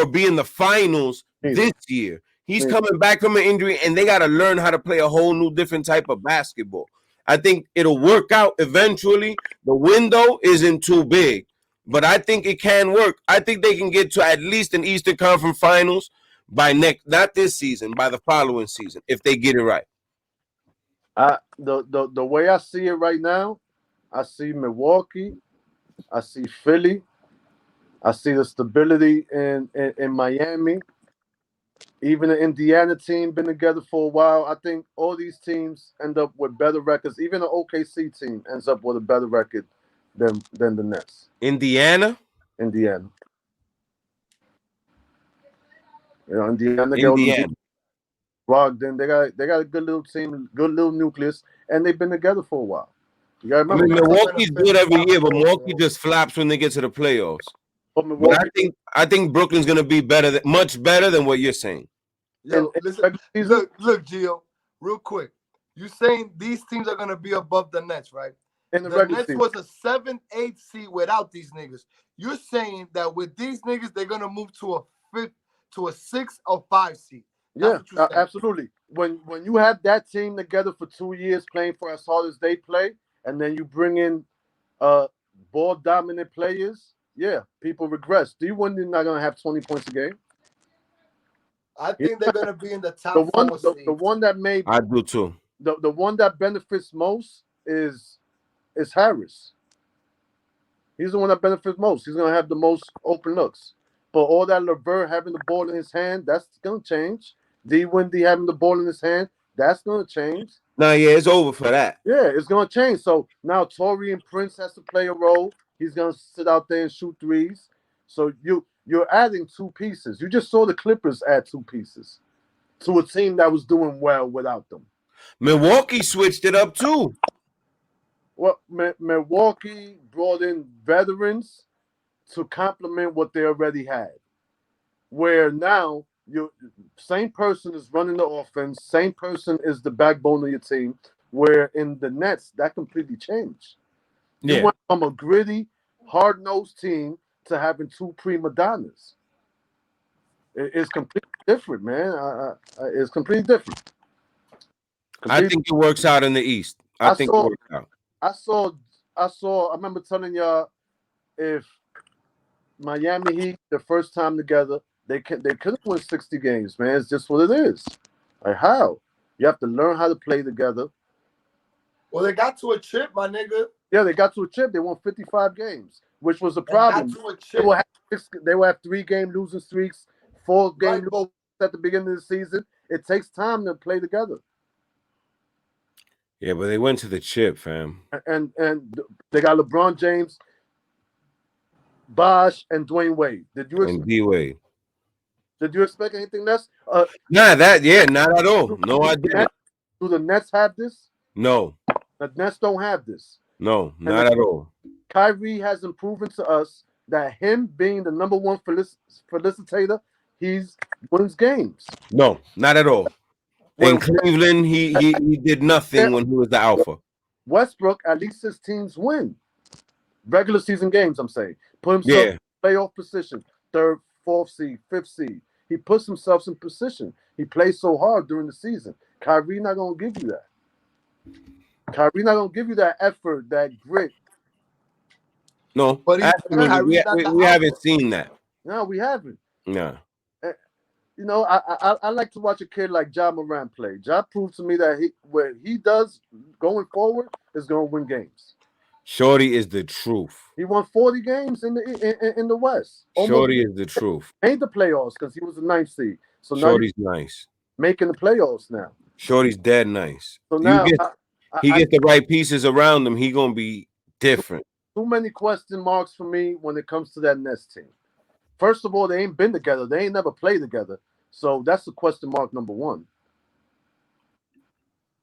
be in the finals Neither. this year. He's Neither. coming back from an injury, and they got to learn how to play a whole new different type of basketball. I think it'll work out eventually. The window isn't too big, but I think it can work. I think they can get to at least an Eastern Conference Finals by not this season, by the following season, if they get it right. The way I see it right now, I see Milwaukee, I see Philly, I see the stability in Miami. Even the Indiana team been together for a while. I think all these teams end up with better records. Even the OKC team ends up with a better record than the Nets. Indiana. Indiana. Indiana got all them Indiana. Brogdon. They got a good little team, good little nucleus, and they've been together for a while. You gotta I remember. mean, They're gonna Milwaukee's finish good every top year, but four, Milwaukee bro. just flaps when they get to the playoffs. But But Milwaukee I think Brooklyn's gonna be much better than what you're saying. Yo, in listen, regular season, look, Gio, real quick. You saying these teams are gonna be above the Nets, right? in the The regular Nets season. was a 7-8 seed without these niggas. You're saying that with these niggas, they're gonna move to a 6 or 5 seed. That's Yeah, what you're saying. absolutely. When you have that team together for 2 years playing for as hard as they play, and then you bring in ball dominant players, yeah, people regress. Do you wonder you're not gonna have 20 points a game? I Yeah. think they're gonna be in the The top one 4 the, seed. the one that made I do too. the one that benefits most is Harris. He's the one that benefits most. He's gonna have the most open looks. But all that LeVert having the ball in his hand, that's gonna change. D Windy having the ball in his hand, that's gonna change. Nah, yeah, it's over for that. Yeah, it's gonna change. So now Torian Prince has to play a role. He's gonna sit out there and shoot threes. So you're adding two pieces. You just saw the Clippers add two pieces to a team that was doing well without them. Milwaukee switched it up too. Well, Milwaukee brought in veterans to complement what they already had. Where now you same person is running the offense, same person is the backbone of your team. Where in the Nets that completely changed. You Yeah. went from a gritty, hard-nosed team to having two prima donnas. It's completely different, man. It's completely different. I think it works out in the East. I I think it saw, works out. I saw, I remember telling y'all if Miami Heat the first time together, they couldn't win 60 games, man. It's just what it is. Like how? You have to learn how to play together. Well, they got to a chip, my nigga. Yeah, they got to a chip. They won 55 games, which was a They got problem. to a They chip. will have they will have 3-game losing streaks, 4-game Right, losing but streaks at the beginning of the season. It takes time to play together. Yeah, but they went to the chip, fam. And they got LeBron James, Bosh, and Dwayne Wade. And D-Wade. Did you expect anything less? Not at all. No, I didn't. Do the Nets have this? No, The Nets don't have this. no, not at all. Kyrie hasn't proven to us that him being the number one felicitator, he's wins games. No, not at all. In Cleveland, he did nothing when he was the alpha. Westbrook, at least his teams win. Regular season games, I'm saying. Put himself in playoff position, 3rd, 4th seed, 5th seed. He puts himself in position. He plays so hard during the season. Kyrie not going to give you that. Kyrie not going to give you that effort, that grit. No, But absolutely. We haven't seen that. No, we haven't. No. You know, I like to watch a kid like Ja Morant play. Ja proved to me that what he does going forward is going to win games. Shorty is the truth. He won 40 games in the West. Shorty is the truth. Made the playoffs because he was the 9th seed. So Shorty's nice. Making the playoffs now. Shorty's dead nice. So now he gets the right pieces around him. He gonna be different. Too many question marks for me when it comes to that Nets team. First of all, they ain't been together. They ain't never played together. So that's the question mark number one.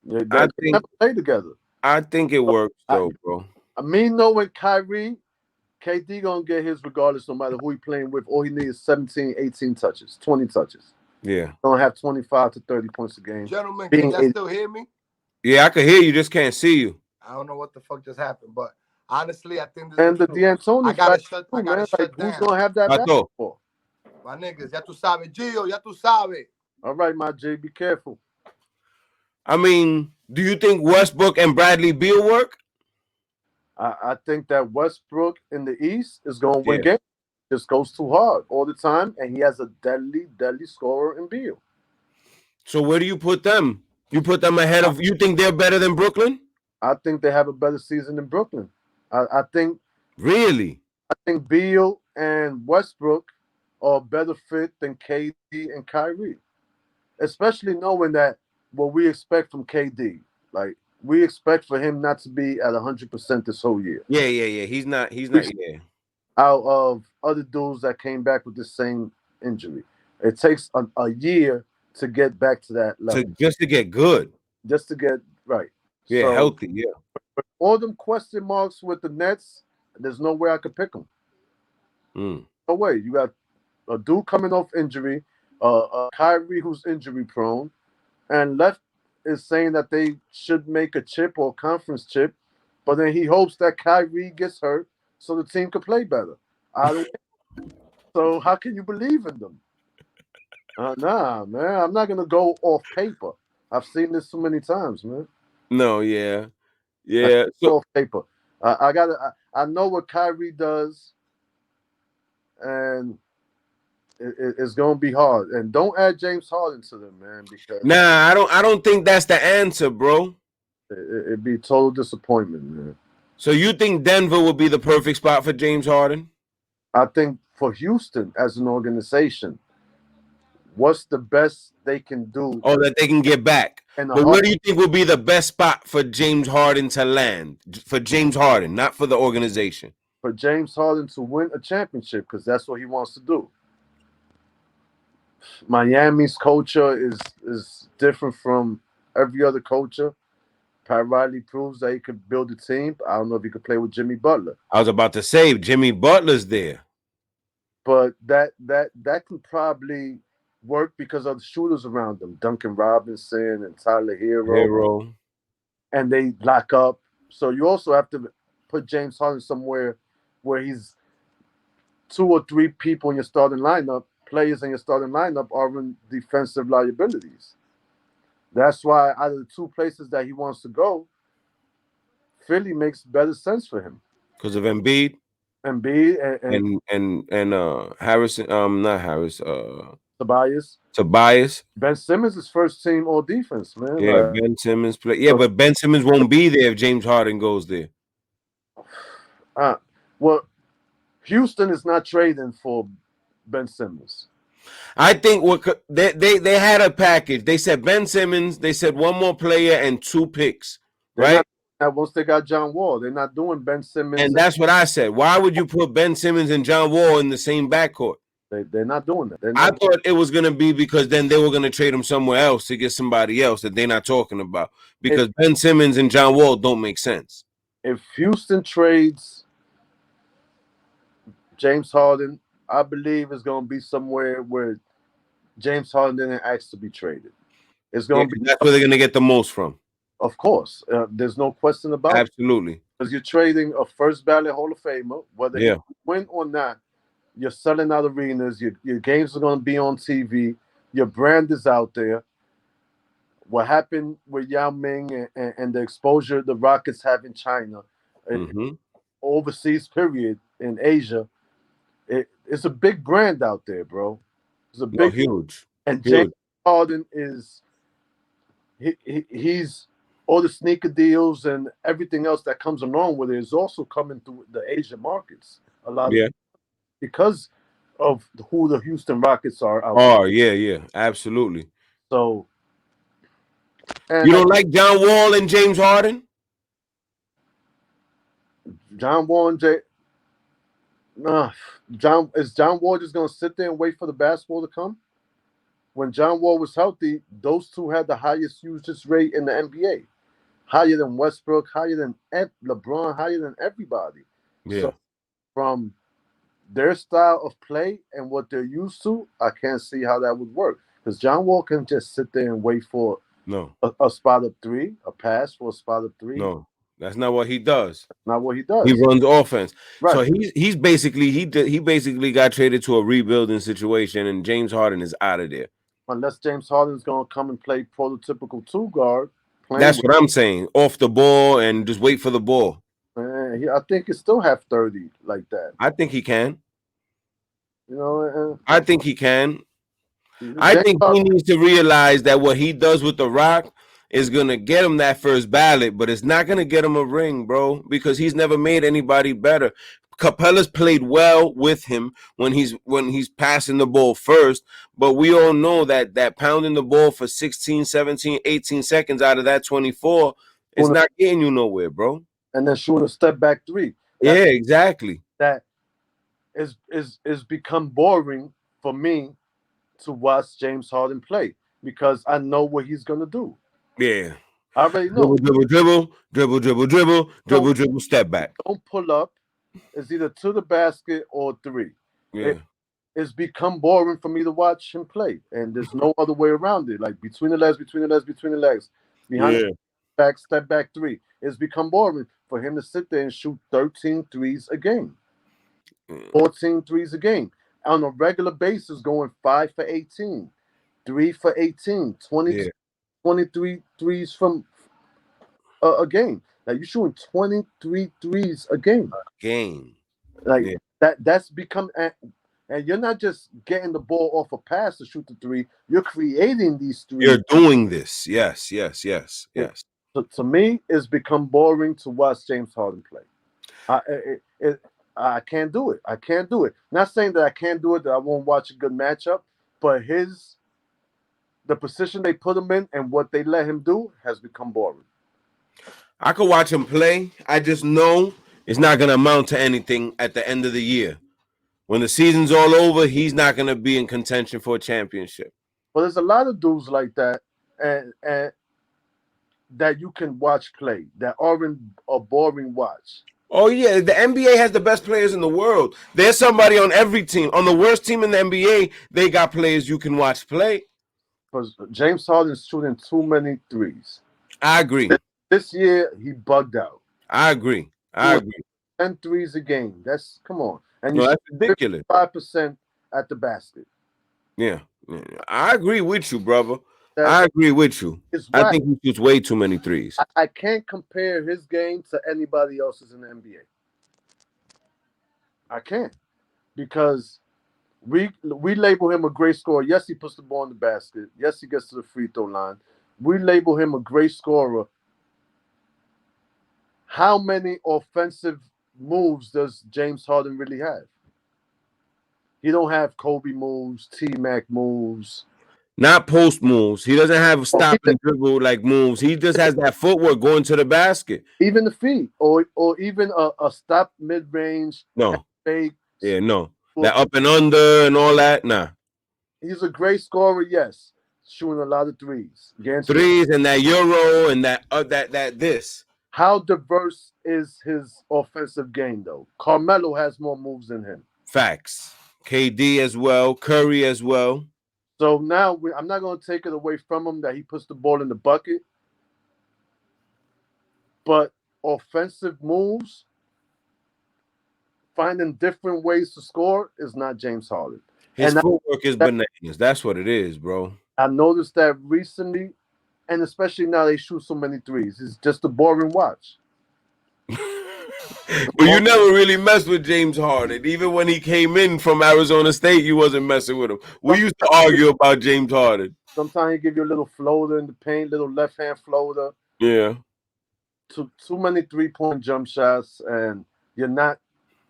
They never played together. I think it works though, bro. I mean, knowing Kyrie, KD gonna get his regardless, no matter who he playing with. All he needs is 17, 18 touches, 20 touches. Yeah. Don't have 25 to 30 points a game. Gentlemen, can y'all still hear me? Yeah, I can hear you. Just can't see you. I don't know what the fuck just happened, but honestly, I think this is And the the truth. D'Antoni fight I too, gotta man. Like, shut who's down. gonna have that Pato, basketball? My niggas, ya tu sabes, Gio, ya tu sabes. All right, my J, be careful. I mean, do you think Westbrook and Bradley Beal work? I think that Westbrook in the East is gonna win Yeah. games. Just goes too hard all the time, and he has a deadly scorer in Beal. So where do you put them? You put them ahead I, of. You think they're better than Brooklyn? I think they have a better season than Brooklyn. I think Really? Beal and Westbrook are a better fit than KD and Kyrie, especially knowing that what we expect from KD. Like, we expect for him not to be at 100% this whole year. Yeah. He's not. He's We not. Yeah. out of other dudes that came back with the same injury. It takes a year to get back to that To level, just to get good. just to get right. Yeah, So healthy. Yeah. all them question marks with the Nets, there's no way I could pick them. Mm. No way. You got a dude coming off injury, a Kyrie who's injury prone, and left is saying that they should make a chip or conference chip, but then he hopes that Kyrie gets hurt so the team can play better. I don't. So how can you believe in them? Nah, man. I'm not gonna go off paper. I've seen this so many times, man. No. Yeah. I can't Yeah. go So off paper. I gotta. I know what Kyrie does, and it's gonna be hard. And don't add James Harden to them, man, because nah, I don't. I don't think that's the answer, bro. it'd be total disappointment, man. So you think Denver would be the perfect spot for James Harden? I think for Houston as an organization, what's the best they can do Or that they can get back? in a But heart where do you think will be the best spot for James Harden to land? For James Harden, not for the organization. for James Harden to win a championship because that's what he wants to do. Miami's culture is different from every other culture. Pat Riley proves that he could build a team. I don't know if he could play with Jimmy Butler, I was about to say Jimmy Butler's there. but that can probably work because of the shooters around them, Duncan Robinson and Tyler Hero, Hero. and they lock up. So you also have to put James Harden somewhere where he's two or three people in your starting lineup, players in your starting lineup are in defensive liabilities. That's why out of the two places that he wants to go, Philly makes better sense for him. Because of Embiid Embiid and and Harrison, not Harris, Tobias. Tobias. Ben Simmons is first team all defense, man. Yeah, Like, Ben Simmons play. Yeah, so, but Ben Simmons won't be there if James Harden goes there. uh, well, Houston is not trading for Ben Simmons. I think what they had a package. They said Ben Simmons. They said one more player and 2 picks, They're right? not once they got John Wall. They're not doing Ben Simmons. And that's what I said. Why would you put Ben Simmons and John Wall in the same backcourt? They're not doing that. They're I not. thought it was gonna be because then they were gonna trade him somewhere else to get somebody else that they're not talking about. Because Ben Simmons and John Wall don't make sense. If Houston trades James Harden, I believe it's going to be somewhere where James Harden didn't ask to be traded. It's Yeah, going to be, that's where they're gonna get the most from. of course, there's no question about it. Absolutely. Because you're trading a first ballot Hall of Famer, whether Yeah. you win or not. You're selling out arenas. Your games are going to be on TV. Your brand is out there. What happened with Yao Ming and the exposure the Rockets have in China, Mm-hmm. overseas period in Asia, it's a big brand out there, bro. It's a big Huge. and Huge. James Harden is he's all the sneaker deals and everything else that comes along with it is also coming through the Asian markets. A lot Yeah. of because of who the Houston Rockets are out Oh, yeah, absolutely. there. So and You don't like John Wall and James Harden? John Wall and John Wall just gonna sit there and wait for the basketball to come? When John Wall was healthy, those two had the highest usage rate in the NBA. Higher than Westbrook, higher than LeBron, higher than everybody. Yeah. So from their style of play and what they're used to, I can't see how that would work. Because John Wall can just sit there and wait for No. a spot of 3, a pass for a spot of 3. No. That's not what he does. Not what he He does. runs offense. So Right. he's basically he basically got traded to a rebuilding situation, and James Harden is out of there. Unless James Harden's gonna come and play prototypical two guard, playing That's with, what I'm saying. Off the ball and just wait for the ball. I think he still have 30 like that. I think he can. You know, I think he can. I James think he Harden, needs to realize that what he does with the Rock is gonna get him that first ballot, but it's not gonna get him a ring, bro, because he's never made anybody better. Capella's played well with him when he's passing the ball first, but we all know that pounding the ball for 16, 17, 18 seconds out of that 24 is not getting you nowhere, bro. and then shooting a step back three. Yeah, exactly. That is become boring for me to watch James Harden play because I know what he's gonna do. Yeah. I already know. Dribble, dribble, dribble, dribble, dribble, dribble, So dribble, dribble, step back. don't pull up. It's either to the basket or three. Yeah. It's become boring for me to watch him play, and there's no other way around it. Like between the legs, between the legs, between the legs, behind Yeah. the back, step back three. It's become boring for him to sit there and shoot 13 threes a game, 14 threes a game on a regular basis, going 5 for 18, 3 for 18, 20, Yeah. 23 threes from a game. Like you're shooting 23 threes a game. Game. Like Yeah. that's become and you're not just getting the ball off a pass to shoot the three. You're creating these threes. You're doing this. Yes, yes, yes, yes. So to me, it's become boring to watch James Harden play. I can't do it. I can't do it. Not saying that I can't do it, that I won't watch a good matchup, but the position they put him in and what they let him do has become boring. I could watch him play. I just know it's not going to amount to anything at the end of the year. When the season's all over, he's not going to be in contention for a championship. But there's a lot of dudes like that, and that you can watch play that aren't a boring watch. Oh, yeah. The NBA has the best players in the world. There's somebody on every team. On the worst team in the NBA, they got players you can watch play. Because James Harden's shooting too many threes. I agree. This year, he bugged out. I agree. I agree. 10 threes a game. Come on. And No, that's ridiculous. 5% at the basket. Yeah. I agree with you, brother. I agree with you. I think he shoots way too many threes. I can't compare his game to anybody else's in the NBA. I can't. Because we label him a great scorer. Yes, he puts the ball in the basket. Yes, he gets to the free throw line. We label him a great scorer. How many offensive moves does James Harden really have? He don't have Kobe moves, T-Mac moves. Not post moves. He doesn't have stop and dribble like moves. He just has that footwork going to the basket. Even the feet, or even a stop mid range. No. Fake. Yeah, no. That up and under and all that. Nah. He's a great scorer, yes. Shooting a lot of threes. Threes and that Euro and that this. How diverse is his offensive game, though? Carmelo has more moves than him. Facts. KD as well. Curry as well. So now I'm not going to take it away from him that he puts the ball in the bucket. But offensive moves, finding different ways to score is not James Harden. His footwork is bananas. That's what it is, bro. I noticed that recently, and especially now they shoot so many threes. It's just a boring watch. But you never really messed with James Harden. Even when he came in from Arizona State, you wasn't messing with him. We used to argue about James Harden. Sometimes he give you a little floater in the paint, little left-hand floater. Yeah. Too many three-point jump shots, and your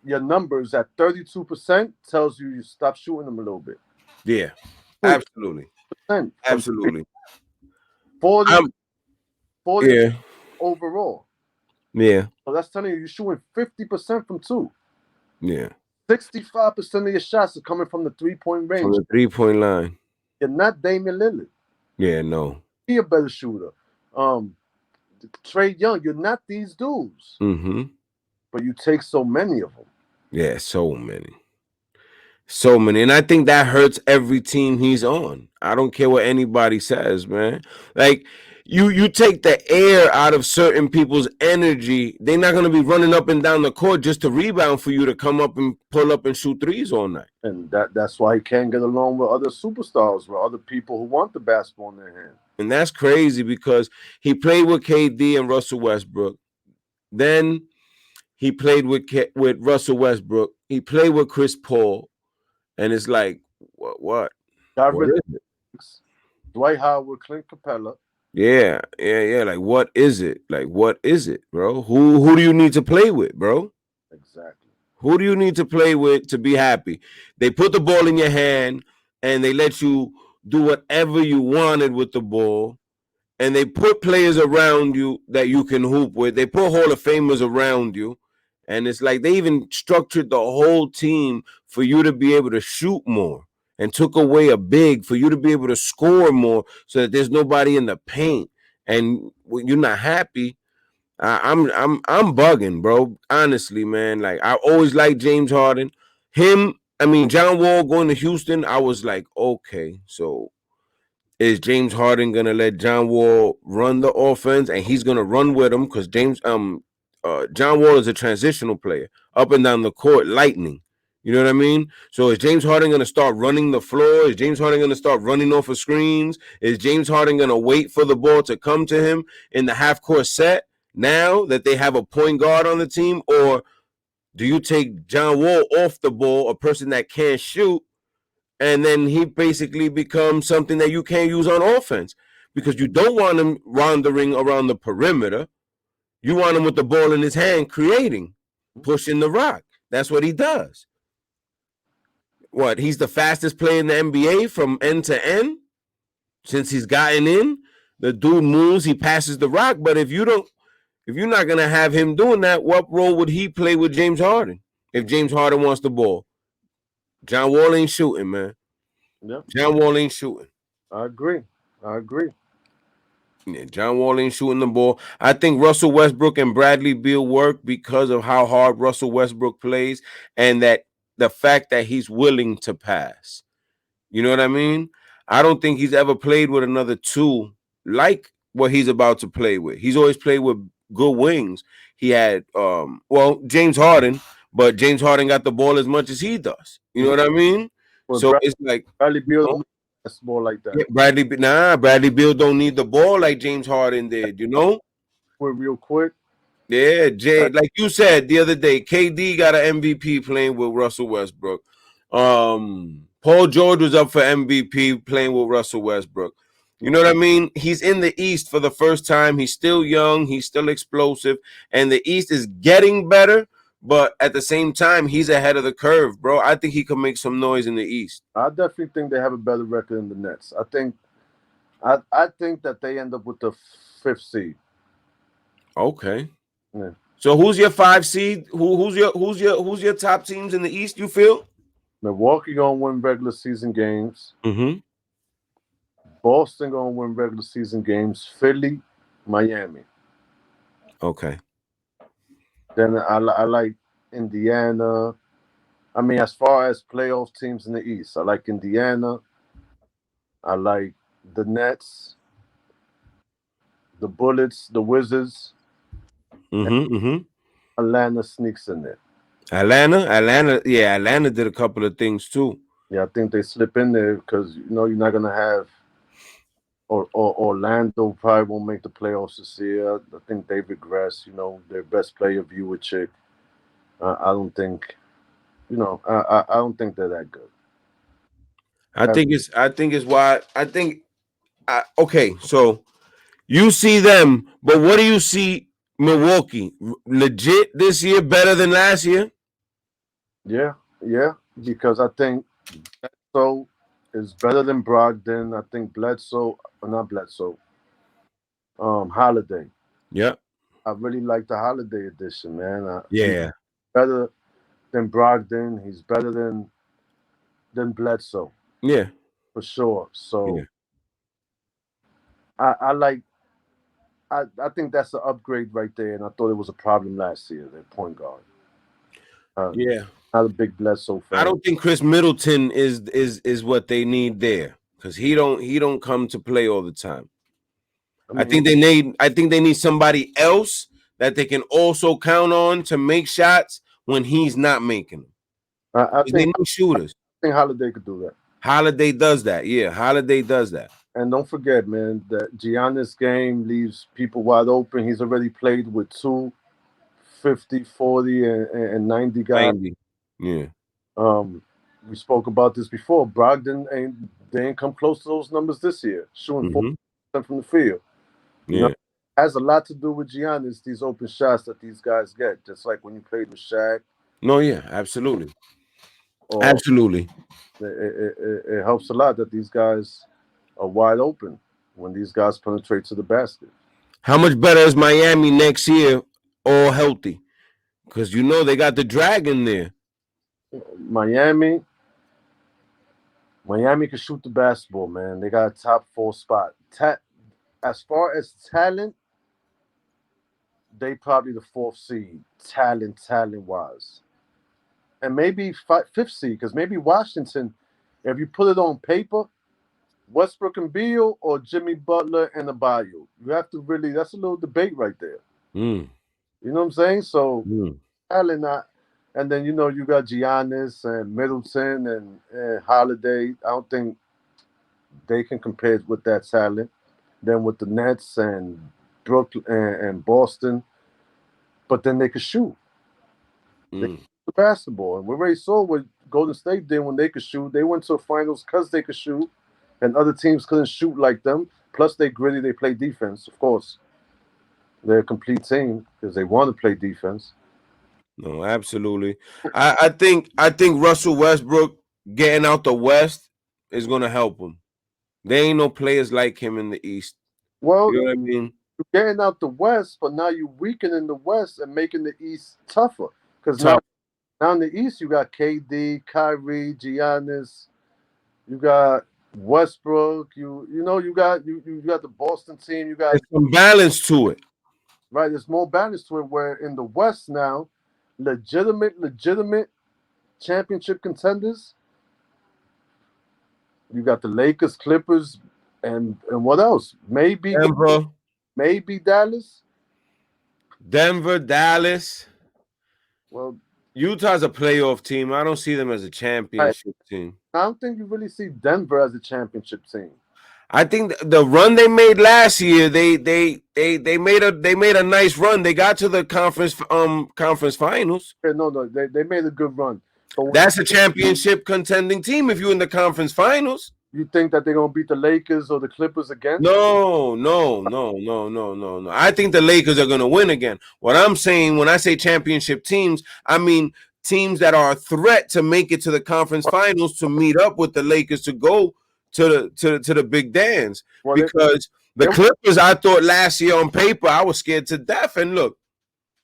numbers at 32% tells you stop shooting them a little bit. Yeah, absolutely. Absolutely. 40 yeah. overall. Yeah. So that's telling you you're shooting 50% from two. Yeah. 65% of your shots are coming from the three-point range. From the three-point line. You're not Damian Lillard. Yeah, no. Be a better shooter. Trey Young, you're not these dudes. Mm-hmm. But you take so many of them. Yeah, so many. So many. And I think that hurts every team he's on. I don't care what anybody says, man. Like, you take the air out of certain people's energy. They're not gonna be running up and down the court just to rebound for you to come up and pull up and shoot threes all night. And that's why he can't get along with other superstars, with other people who want the basketball in their hand. And that's crazy because he played with KD and Russell Westbrook. Then he played with Russell Westbrook. He played with Chris Paul, and it's like, what? Got What rid is it? of Dwight Howard, Clint Capella. Yeah. Like, what is it? Like, what is it, bro? Who do you need to play with, bro? Exactly. Who do you need to play with to be happy? They put the ball in your hand and they let you do whatever you wanted with the ball. And they put players around you that you can hoop with. They put Hall of Famers around you. And it's like they even structured the whole team for you to be able to shoot more and took away a big for you to be able to score more so that there's nobody in the paint. And when you're not happy, I'm bugging, bro. Honestly, man. Like I always liked James Harden. John Wall going to Houston, I was like, okay, so is James Harden gonna let John Wall run the offense and he's gonna run with him because John Wall is a transitional player up and down the court, lightning. You know what I mean? So is James Harden gonna start running the floor? Is James Harden gonna start running off of screens? Is James Harden gonna wait for the ball to come to him in the half court set now that they have a point guard on the team? Or do you take John Wall off the ball, a person that can't shoot, and then he basically becomes something that you can't use on offense because you don't want him wandering around the perimeter. You want him with the ball in his hand, creating, pushing the rock. That's what he does. What? He's the fastest player in the NBA from end to end since he's gotten in. The dude moves, he passes the rock. But if you're not gonna have him doing that, what role would he play with James Harden? If James Harden wants the ball, John Wall ain't shooting, man. Yep. John Wall ain't shooting. I agree. Yeah, John Wall ain't shooting the ball. I think Russell Westbrook and Bradley Beal work because of how hard Russell Westbrook plays and that the fact that he's willing to pass. You know what I mean? I don't think he's ever played with another two like what he's about to play with. He's always played with good wings. He had James Harden, but James Harden got the ball as much as he does. You know what I mean? Well, So it's like Bradley Beal don't basketball like that. Yeah, Bradley Beal don't need the ball like James Harden did, you know? Real quick. Yeah, Jay, like you said the other day, KD got an MVP playing with Russell Westbrook. Paul George was up for MVP playing with Russell Westbrook. You know what I mean? He's in the East for the first time. He's still young. He's still explosive. And the East is getting better. But at the same time, he's ahead of the curve, bro. I think he can make some noise in the East. I definitely think they have a better record than the Nets. I think that they end up with the 5th seed. Okay. Yeah. So who's your 5 seed? Who's your top teams in the East? You feel? Milwaukee gonna win regular season games. Mm-hmm. Boston gonna win regular season games. Philly, Miami. Okay. Then I like Indiana. I mean, as far as playoff teams in the East, I like Indiana. I like the Nets, the Bullets, the Wizards. Atlanta sneaks in there. Atlanta did a couple of things too. Yeah, I think they slip in there because you're not gonna have or Orlando probably won't make the playoffs this year. I think they regress. Their best player, Vujic. I don't think, I don't think they're that good. Okay, so you see them, but what do you see Milwaukee legit this year better than last year? Yeah, because I think Bledsoe is better than Brogdon. I think Holiday. Yeah. I really like the Holiday edition, man. Yeah. He's better than Brogdon. He's better than Bledsoe. Yeah. For sure. So yeah. I think that's an upgrade right there, and I thought it was a problem last year, their point guard. Yeah. Not a big Bledsoe fan. I don't think Chris Middleton is what they need there because he don't come to play all the time. I think they need somebody else that they can also count on to make shots when he's not making them. I They think need shooters. Holiday could do that. Holiday does that. Yeah, Holiday does that. And don't forget, man, that Giannis game leaves people wide open. He's already played with 50, 40, and 90 guys. 90. Yeah. Um, we spoke about this before. Brogdon they ain't come close to those numbers this year, shooting 40% from the field. You know, Yeah. has a lot to do with Giannis, these open shots that these guys get, just like when you played with Shaq. No, yeah, absolutely. Or Absolutely. it helps a lot that these guys are wide open when these guys penetrate to the basket. How much better is Miami next year, all healthy? Because you know they got the Dragon there. Miami can shoot the basketball, man. They got a top 4 spot. As far as talent, they probably the 4th seed, talent wise, and maybe 5th seed, because maybe Washington, if you put it on paper, Westbrook and Beal or Jimmy Butler and Abayo. You have to really, that's a little debate right there. Mm. You know what I'm saying? So Mm. talent not, and then you got Giannis and Middleton and Holiday. I don't think they can compare with that talent. Then with the Nets and Brooklyn and Boston, but then they could shoot. They could shoot the basketball, and we already saw what Golden State did when they could shoot. They went to the finals because they could shoot, and other teams couldn't shoot like them. Plus, they gritty. They play defense, of course. They're a complete team because they want to play defense. No, absolutely. I think Russell Westbrook getting out the West is gonna help him. There ain't no players like him in the East. Well, You know what I mean? you're getting out the West, but now you're weakening the West and making the East tougher. Because now in the East, you got KD, Kyrie, Giannis, you got Westbrook, you got the Boston team, you got There's some balance to it. right. There's more balance to it. Where in the West now, legitimate championship contenders. You got the Lakers, Clippers, and what else? Maybe Dallas. Denver, Dallas. Well, Utah's a playoff team. I don't see them as a championship team. I don't think you really see Denver as a championship team. I think the run they made last year, they made a nice run. They got to the conference finals. Yeah, no, they made a good run. But that's a championship contending team if you're in the conference finals. You think that they're gonna beat the Lakers or the Clippers again? No. I think the Lakers are gonna win again. What I'm saying when I say championship teams, I mean teams that are a threat to make it to the conference finals to meet up with the Lakers to go to the big dance. Well, because the Clippers, I thought last year on paper, I was scared to death. And look,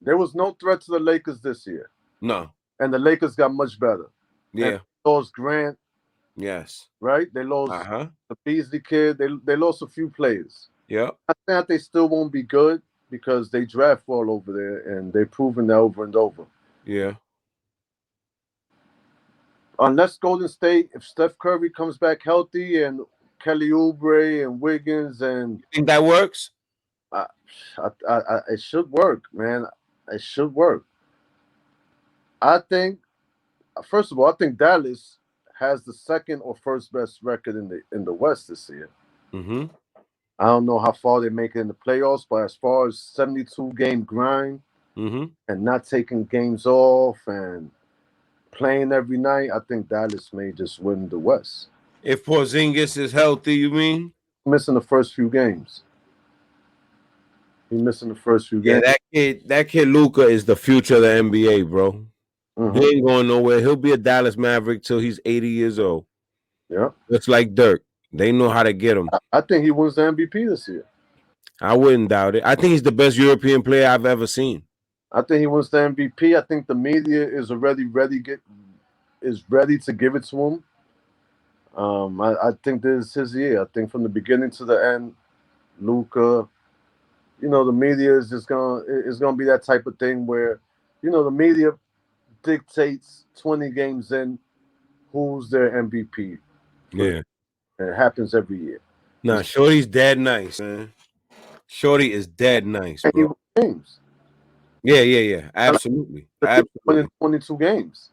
there was no threat to the Lakers this year. No. And the Lakers got much better. Yeah. And lost Grant. Yes. Right? They lost the Beasley kid. They lost a few players. Yeah. I think they still won't be good because they draft all over there and they've proven that over and over. Yeah. Unless Golden State, if Steph Curry comes back healthy and Kelly Oubre and Wiggins and you think that works? It should work, man. It should work. I think, first of all, I think Dallas has the second or first best record in the West this year. Mm-hmm. I don't know how far they make it in the playoffs, but as far as 72-game grind and not taking games off and playing every night, I think Dallas may just win the West. If Porzingis is healthy, you mean? Missing the first few games. He's missing the first few games. That kid Luka is the future of the NBA, bro. Mm-hmm. He ain't going nowhere. He'll be a Dallas Maverick till he's 80 years old. Yeah. It's like Dirk. They know how to get him. I think he wins the MVP this year. I wouldn't doubt it. I think he's the best European player I've ever seen. I think he wins the MVP. I think the media is already ready to give it to him. I think this is his year. I think from the beginning to the end, Luka, the media is just gonna be that type of thing where, the media dictates 20 games in who's their MVP. Yeah. And it happens every year. Nah, Shorty's dead nice, man. Shorty is dead nice, And he bro. won games. Yeah. Absolutely. The kid won in Absolutely. 22 games.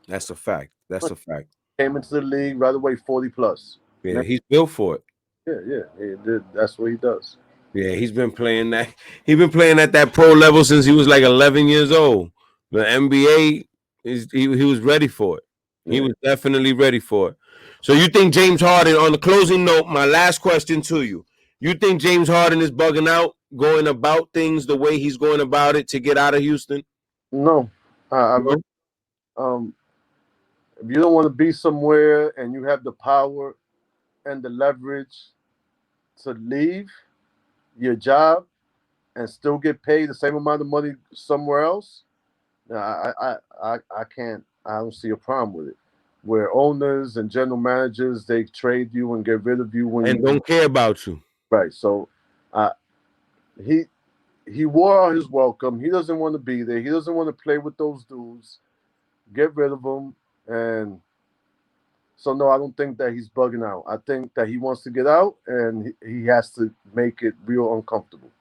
That's a fact. That's a fact. Came into the league right away, 40 plus. Yeah, he's built for it. Yeah. That's what he does. Yeah, he's been playing that. He's been playing at that pro level since he was like 11 years old. The NBA he was ready for it. He Yeah. was definitely ready for it. So you think James Harden? On the closing note, my last question to you: you think James Harden is bugging out, going about things the way he's going about it to get out of Houston? No, I No? um, if you don't want to be somewhere and you have the power and the leverage to leave your job and still get paid the same amount of money somewhere else, no, I can't. I don't see a problem with it. Where owners and general managers they trade you and get rid of you when And you don't care about you. right. So, uh, he he wore out his welcome. He doesn't want to be there. He doesn't want to play with those dudes. Get rid of them. And so, no, I don't think that he's bugging out. I think that he wants to get out, and he has to make it real uncomfortable.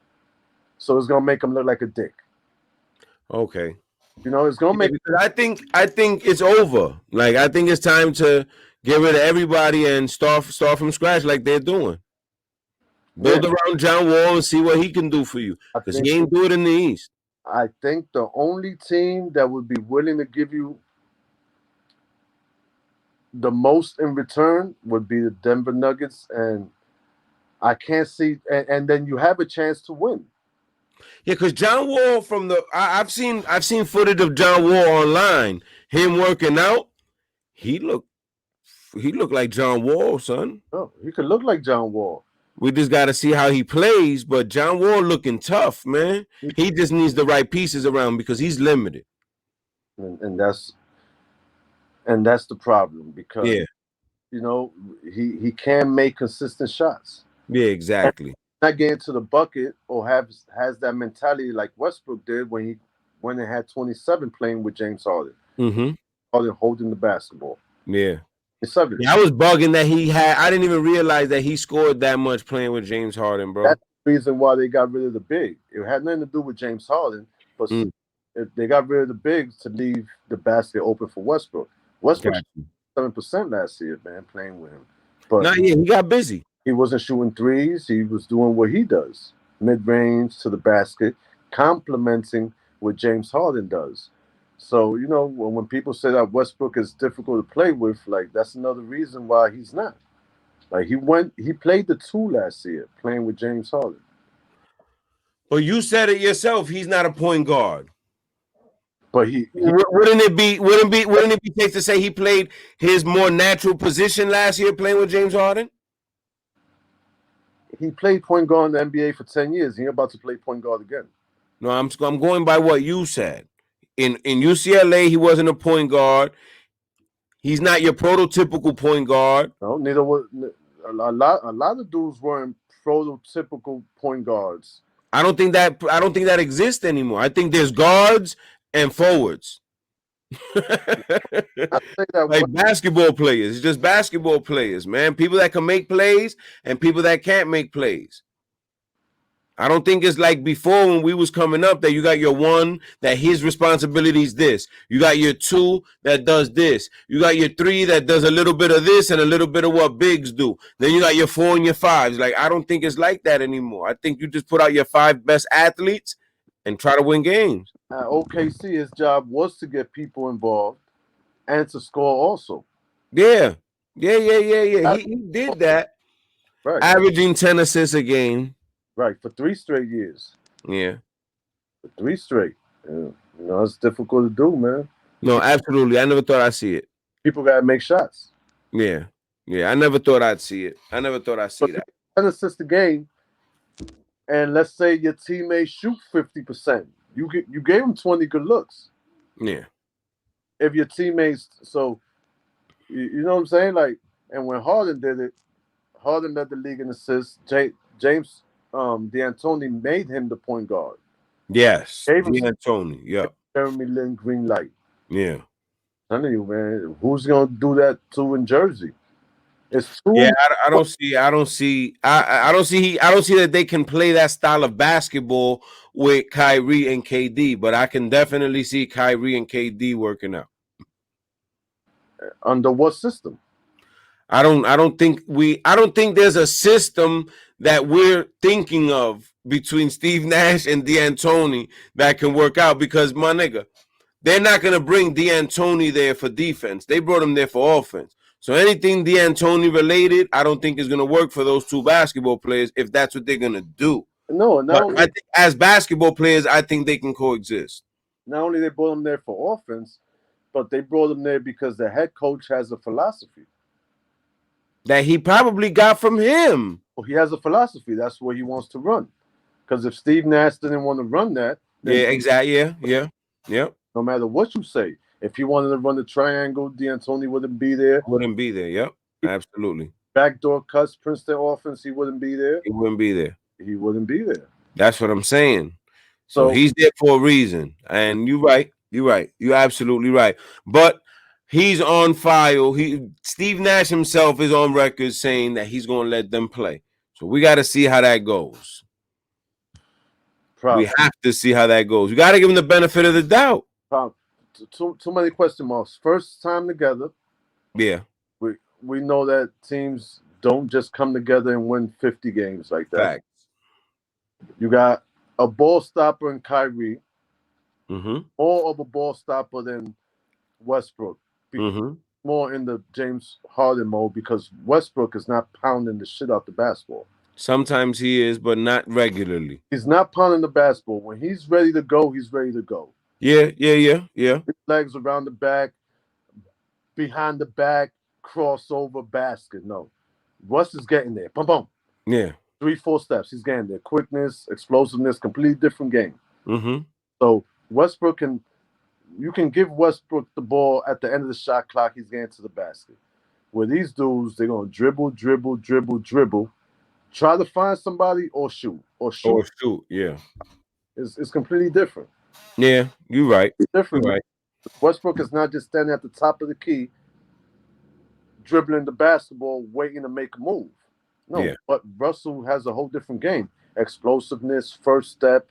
So it's gonna make him look like a dick. Okay. You know, it's gonna Yeah, make. because I think it's over. Like I think it's time to get rid of everybody and start from scratch like they're doing. Yeah, Build around John Wall and see what he can do for you. I Because think. he ain't do it in the East. I think the only team that would be willing to give you the most in return would be the Denver Nuggets, and I can't see. And then you have a chance to win. Yeah, because John Wall from the I've seen footage of John Wall online. Him working out, he looked like John Wall, son. Oh, he could look like John Wall. We just got to see how he plays. But John Wall looking tough, man. He just needs the right pieces around because he's limited. And that's the problem because Yeah, you know he can make consistent shots. yeah, exactly. Not getting to the bucket or has that mentality like Westbrook did when he went and had 27 playing with James Harden. Mm-hmm. Harden holding the basketball. Yeah. 27. Yeah, I was bugging that he had. I didn't even realize that he scored that much playing with James Harden, bro. That's the reason why they got rid of the big. It had nothing to do with James Harden, but they got rid of the bigs to leave the basket open for Westbrook. Westbrook Got you. 7% last year, man, playing with him. But Nah, yeah, he got busy. he wasn't shooting threes. He was doing what he does, mid-range to the basket, complementing what James Harden does. So, you know, when people say that Westbrook is difficult to play with, like that's another reason why he's not. Like he played the two last year, playing with James Harden. But you said it yourself. He's not a point guard. But he Wouldn't it be safe to say he played his more natural position last year playing with James Harden? played point guard in the NBA for 10 years. He's about to play point guard again. No, I'm going by what you said. In UCLA, he wasn't a point guard. He's not your prototypical point guard. No, neither was a lot of dudes weren't prototypical point guards. I don't think that exists anymore. I think there's guards and forwards. Like basketball players. It's just basketball players, man. People that can make plays and people that can't make plays. I don't think it's like before when we was coming up that you got your one that his responsibility is this. You got your two that does this. You got your three that does a little bit of this and a little bit of what bigs do. Then you got your four and your fives. Like I don't think it's like that anymore. I think you just put out your five best athletes and try to win games. At OKC, his job was to get people involved and to score also. Yeah. He did that. Right. Averaging 10 assists a game. Right, for 3 straight years. Yeah. For 3 straight. You know, it's difficult to do, man. No, absolutely. I never thought I'd see it. People got to make shots. Yeah. I never thought I'd see it. I never thought I'd see that. 10 assists a game, and let's say your teammates shoot 50%. You gave them 20 good looks. Yeah. If your teammates, so you know what I'm saying? Like, and when Harden did it, Harden led the league in assists. James D'Antoni made him the point guard. Yes. D'Antoni. Yeah. Jeremy Lin green light. Yeah. I'm telling you, man, who's gonna do that to in Jersey? It's too Yeah, much. I don't see. I don't see that they can play that style of basketball with Kyrie and KD. But I can definitely see Kyrie and KD working out. Under what system? I don't think there's a system that we're thinking of between Steve Nash and D'Antoni that can work out because my nigga, they're not gonna bring D'Antoni there for defense. They brought him there for offense. So anything D'Antoni related, I don't think is gonna work for those two basketball players if that's what they're gonna do. No, But I think as basketball players, I think they can coexist. not only they brought him there for offense, but they brought him there because the head coach has a philosophy. That he probably got from him. Well, he has a philosophy. That's what he wants to run. Because if Steve Nash didn't want to run that, then Yeah, exactly. Yeah. no matter what you say, if he wanted to run the triangle, D'Antoni wouldn't be there. Wouldn't be there. Yep, absolutely. Backdoor cuts, Princeton offense, he wouldn't be there. He wouldn't be there. He wouldn't be there. That's what I'm saying. So So he's there for a reason. And you're right. You're right. You're absolutely right. But he's on file. Steve Nash himself is on record saying that he's going to let them play. So we got to see how that goes. probably, We have to see how that goes. We got to give him the benefit of the doubt. probably too many question marks. First time together, Yeah. we know that teams don't just come together and win 50 games like that. Fact. You got a ball stopper in Kyrie, Mm-hmm. more of a ball stopper than Westbrook. Mm-hmm. More in the James Harden mode because Westbrook is not pounding the shit out the basketball. Sometimes he is, but not regularly. He's not pounding the basketball. When he's ready to go, he's ready to go. Yeah. His legs around the back, behind the back, crossover basket. No. Russ is getting there. Boom, boom. Yeah. 3-4 steps. He's getting there. Quickness, explosiveness, completely different game. Mm-hmm. So Westbrook you can give Westbrook the ball at the end of the shot clock, he's getting to the basket. Where these dudes, they're gonna dribble, try to find somebody or shoot. Yeah. It's completely different. Yeah, you're right. It's different. You're right. Westbrook is not just standing at the top of the key, dribbling the basketball, waiting to make a move. No, Yeah. but Russell has a whole different game. Explosiveness, first step,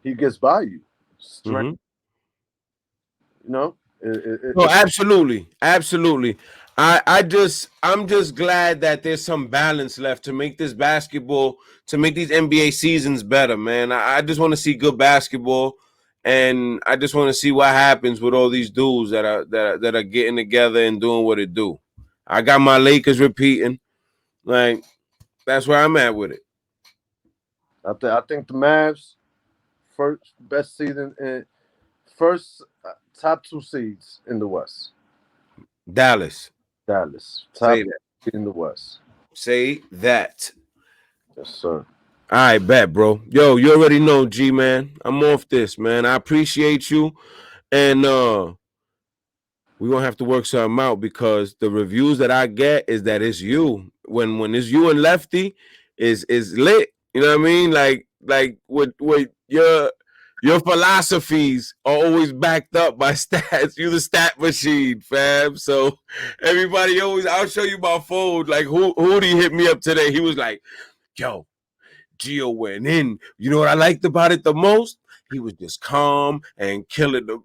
he gets by you. Strength, you know. No, absolutely. I'm just glad that there's some balance left to make this basketball, to make these NBA seasons better, man. I just want to see good basketball, and I just want to see what happens with all these dudes that are getting together and doing what it do. I got my Lakers repeating, like that's where I'm at with it. I think the Mavs first best season in first top 2 seeds in the West. Dallas. Top seed in the West. Say that. Yes, sir. All right, bet, bro. Yo, you already know, G, man. I'm off this, man. I appreciate you. And we're gonna have to work something out because the reviews that I get is that it's you. When it's you and Lefty is lit. You know what I mean? Like with your philosophies are always backed up by stats. You the stat machine, fam. So everybody always, I'll show you my phone. Like who did he hit me up today? He was like, yo, Gio went in. You know what I liked about it the most? He was just calm and killing them.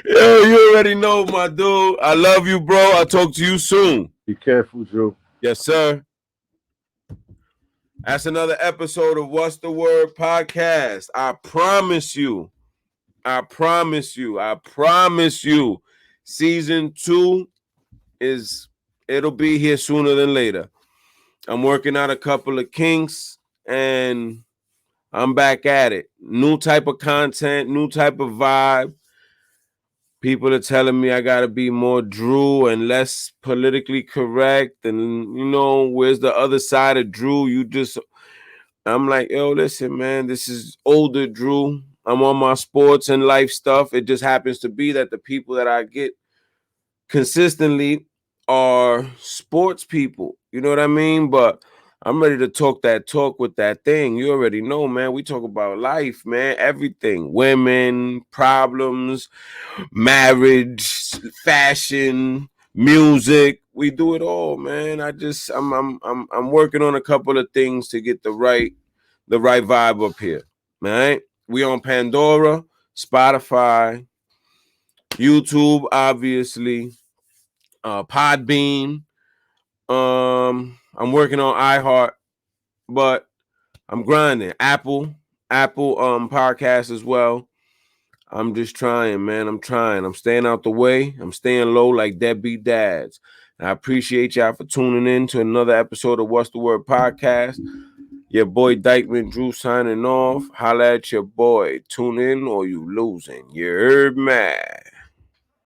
Yo, you already know, my dude. I love you, bro. I'll talk to you soon. Be careful, Drew. Yes, sir. That's another episode of What's the Word podcast. I promise you. Season 2 it'll be here sooner than later. I'm working out a couple of kinks and I'm back at it. New type of content, new type of vibe. People are telling me I gotta be more Drew and less politically correct. And where's the other side of Drew? I'm like, yo, listen, man, this is older Drew. I'm on my sports and life stuff. It just happens to be that the people that I get consistently are sports people. You know what I mean? But I'm ready to talk that talk with that thing. You already know, man. We talk about life, man. Everything. Women, problems, marriage, fashion, music. We do it all, man. I'm working on a couple of things to get the right vibe up here. All right. We on Pandora, Spotify, YouTube, obviously, Podbean. I'm working on iHeart, but I'm grinding. Apple podcast as well. I'm just trying, man. I'm trying. I'm staying out the way. I'm staying low like deadbeat dads. And I appreciate y'all for tuning in to another episode of What's the Word podcast. Your boy Dykeman Drew signing off. Holla at your boy. Tune in or you losing. You heard me.